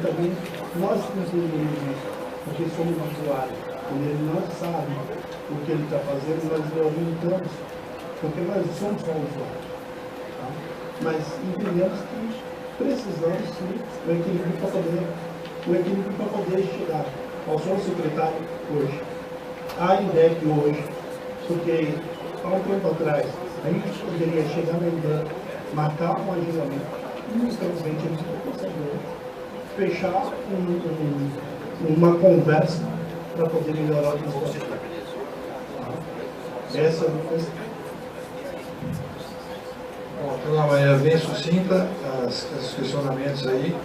também nós entendemos isso, porque somos usuários. Quando ele não sabe o que ele está fazendo, nós orientamos, porque nós somos só usuários. Tá? Mas entendemos que precisamos sim do equilíbrio para poder chegar ao senhor secretário hoje. A ideia que hoje, porque há um tempo atrás, a gente poderia chegar na ideia, marcar um agendamento, e infelizmente a gente não conseguiu fechar uma conversa para poder melhorar o transporte. Essa é a questão. Bom, de uma maneira bem sucinta, os questionamentos aí,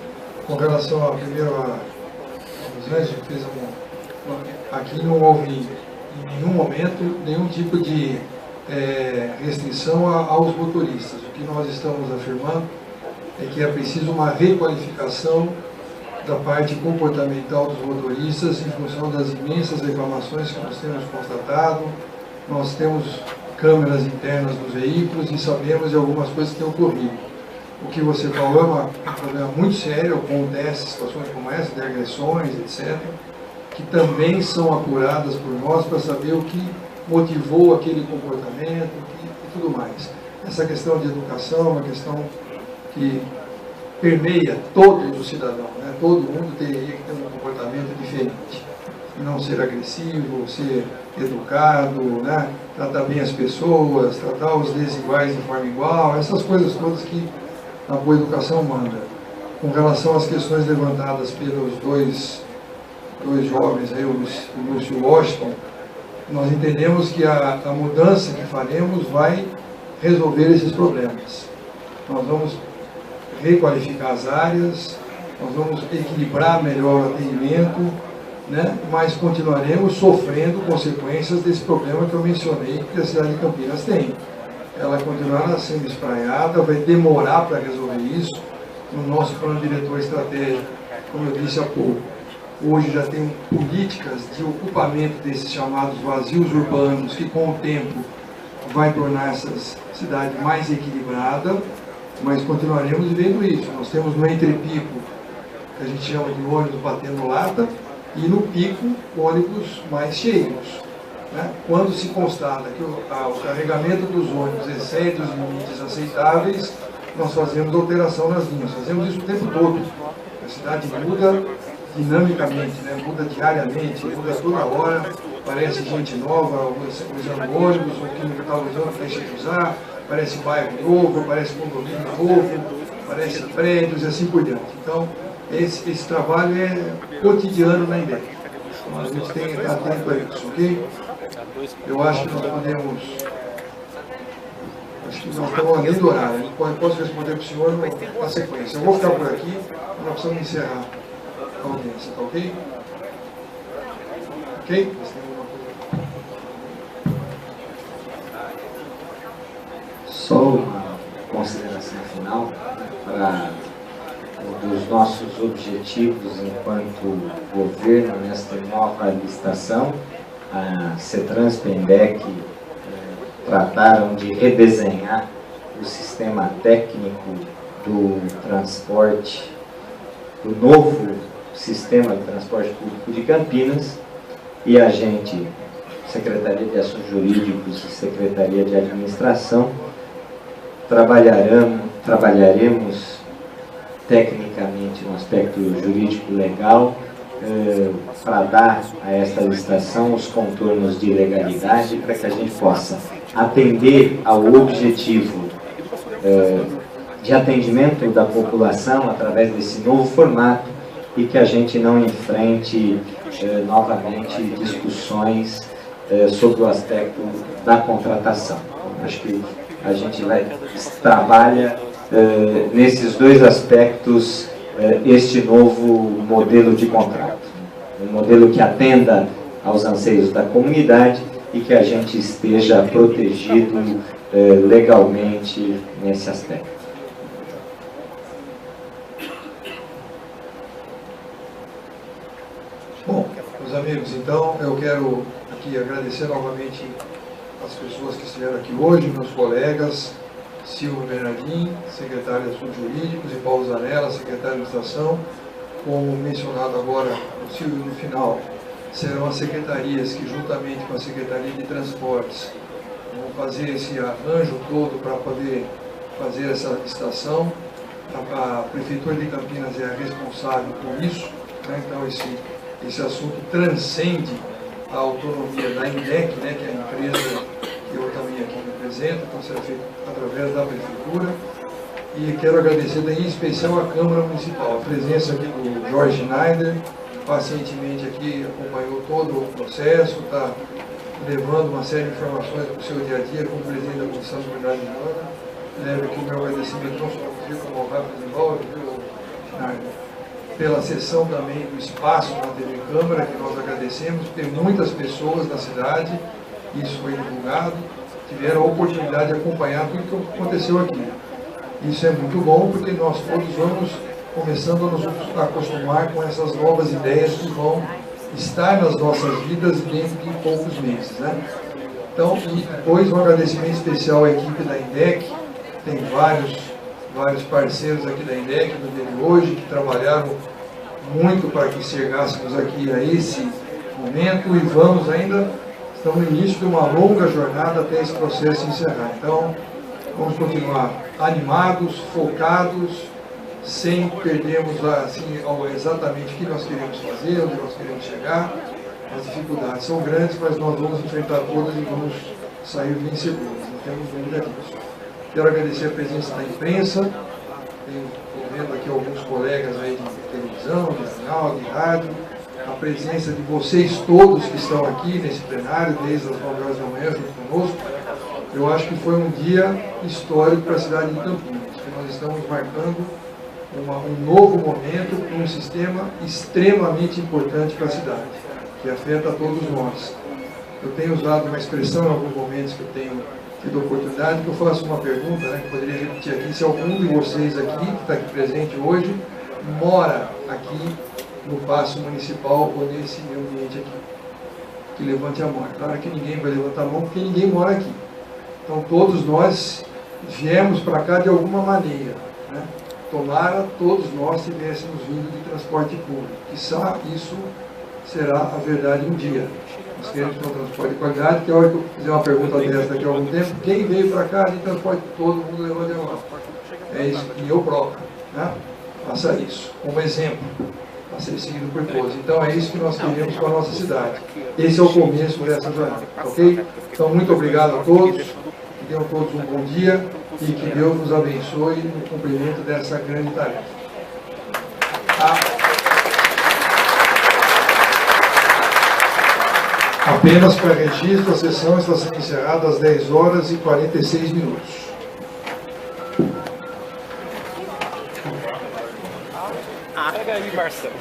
com relação ao primeiro, a Rosângela fez aqui não houve em nenhum momento nenhum tipo de restrição aos motoristas. O que nós estamos afirmando é que é preciso uma requalificação da parte comportamental dos motoristas em função das imensas reclamações que nós temos constatado. Nós temos câmeras internas dos veículos e sabemos de algumas coisas que têm ocorrido. O que você falou é um problema muito sério, acontece situações como essa, de agressões, etc., que também são apuradas por nós para saber o que motivou aquele comportamento e tudo mais. Essa questão de educação é uma questão que permeia todos os cidadãos, né? Todo mundo teria que ter um comportamento diferente. Não ser agressivo, ser educado, né? Tratar bem as pessoas, tratar os desiguais de forma igual, essas coisas todas que a boa educação manda. Com relação às questões levantadas pelos dois jovens, aí, o Lúcio Washington, nós entendemos que a mudança que faremos vai resolver esses problemas. Nós vamos requalificar as áreas, nós vamos equilibrar melhor o atendimento, né? Mas continuaremos sofrendo consequências desse problema que eu mencionei que a cidade de Campinas tem. Ela continuará sendo espraiada, vai demorar para resolver isso. No nosso plano diretor estratégico, como eu disse há pouco, hoje já tem políticas de ocupamento desses chamados vazios urbanos, que com o tempo vai tornar essa cidade mais equilibrada, mas continuaremos vivendo isso. Nós temos no entrepico, que a gente chama de ônibus batendo lata, e no pico, ônibus mais cheios. Né? Quando se constata que o carregamento dos ônibus excede os limites aceitáveis, nós fazemos alteração nas linhas. Fazemos isso o tempo todo. A cidade muda dinamicamente, né? Muda diariamente, muda toda hora. Aparece gente nova usando ônibus, ou que não estava usando deixa de usar. Aparece bairro novo, aparece condomínio novo, aparece prédios e assim por diante. Então, esse trabalho é cotidiano na INDEC. Então, a gente tem que estar atento a isso, ok? Eu acho que nós podemos... Acho que nós estamos além do horário. Posso responder para o senhor na sequência. Eu vou ficar por aqui, nós precisamos encerrar a audiência, tá ok? Ok? Só uma consideração final para um dos nossos objetivos enquanto governo nesta nova licitação. A CETRANS e a INDEC trataram de redesenhar o sistema técnico do transporte, do novo sistema de transporte público de Campinas, e a gente, Secretaria de Assuntos Jurídicos e Secretaria de Administração, trabalharemos tecnicamente no aspecto jurídico legal para dar a esta licitação os contornos de legalidade para que a gente possa atender ao objetivo de atendimento da população através desse novo formato e que a gente não enfrente novamente discussões sobre o aspecto da contratação. Acho que a gente trabalha nesses dois aspectos este novo modelo de contrato. Um modelo que atenda aos anseios da comunidade e que a gente esteja protegido legalmente nesse aspecto. Bom, meus amigos, então eu quero aqui agradecer novamente as pessoas que estiveram aqui hoje, meus colegas, Silvio Bernardim, secretário de Assuntos Jurídicos, e Paulo Zanella, secretário de Administração. Como mencionado agora, o Silvio, no final, serão as secretarias que, juntamente com a Secretaria de Transportes, vão fazer esse arranjo todo para poder fazer essa licitação. A Prefeitura de Campinas é a responsável por isso, né? Então esse assunto transcende a autonomia da INDEC, né, que é a empresa que eu também aqui represento, então será feito através da Prefeitura. E quero agradecer em especial à Câmara Municipal, a presença aqui do Jorge Schneider, pacientemente aqui acompanhou todo o processo, está levando uma série de informações para o seu dia a dia como presidente da Comissão de Unidade Humana. Levo aqui o meu agradecimento não só ao Rio, como ao Rafa Desenvolve, Schneider, pela sessão também do espaço na TV Câmara, que nós agradecemos, porque muitas pessoas da cidade, isso foi divulgado, tiveram a oportunidade de acompanhar tudo o que aconteceu aqui. Isso é muito bom, porque nós todos vamos começando a nos acostumar com essas novas ideias que vão estar nas nossas vidas dentro de poucos meses, né? Então, e depois um agradecimento especial à equipe da INDEC, tem vários parceiros aqui da INDEC no dia de hoje, que trabalharam muito para que chegássemos aqui a esse momento, e estamos no início de uma longa jornada até esse processo encerrar. Então, vamos continuar animados, focados, sem perdermos assim, exatamente o que nós queremos fazer, onde nós queremos chegar. As dificuldades são grandes, mas nós vamos enfrentar todas e vamos sair vencedores, não temos dúvida disso. Quero agradecer a presença da imprensa, estou vendo aqui alguns colegas aí de televisão, de jornal, de rádio, a presença de vocês todos que estão aqui nesse plenário, desde as 9 horas da manhã, junto conosco. Eu acho que foi um dia histórico para a cidade de Campinas, que nós estamos marcando um novo momento para um sistema extremamente importante para a cidade, que afeta a todos nós. Eu tenho usado uma expressão em alguns momentos que eu tenho tido a oportunidade, que eu faço uma pergunta, né, que eu poderia repetir aqui, se algum de vocês aqui, que está aqui presente hoje, mora aqui no Paço Municipal ou nesse ambiente aqui, que levante a mão. Claro que ninguém vai levantar a mão, porque ninguém mora aqui. Então todos nós viemos para cá de alguma maneira, né? Tomara todos nós tivéssemos vindo de transporte público. Quizá isso será a verdade um dia. Nós queremos ter um transporte de qualidade, que a hora que eu fizer uma pergunta dessa daqui a algum tempo, quem veio para cá de transporte, todo mundo levou de mão. É isso, e eu próprio, né? Faça isso, como exemplo, a ser seguido por todos. Então é isso que nós queremos para a nossa cidade. Esse é o começo dessa jornada, ok? Então muito obrigado a todos, que tenham todos um bom dia e que Deus nos abençoe no cumprimento dessa grande tarefa. Apenas para registro, a sessão está sendo encerrada às 10 horas e 46 minutos. Pega aí, Marcelo.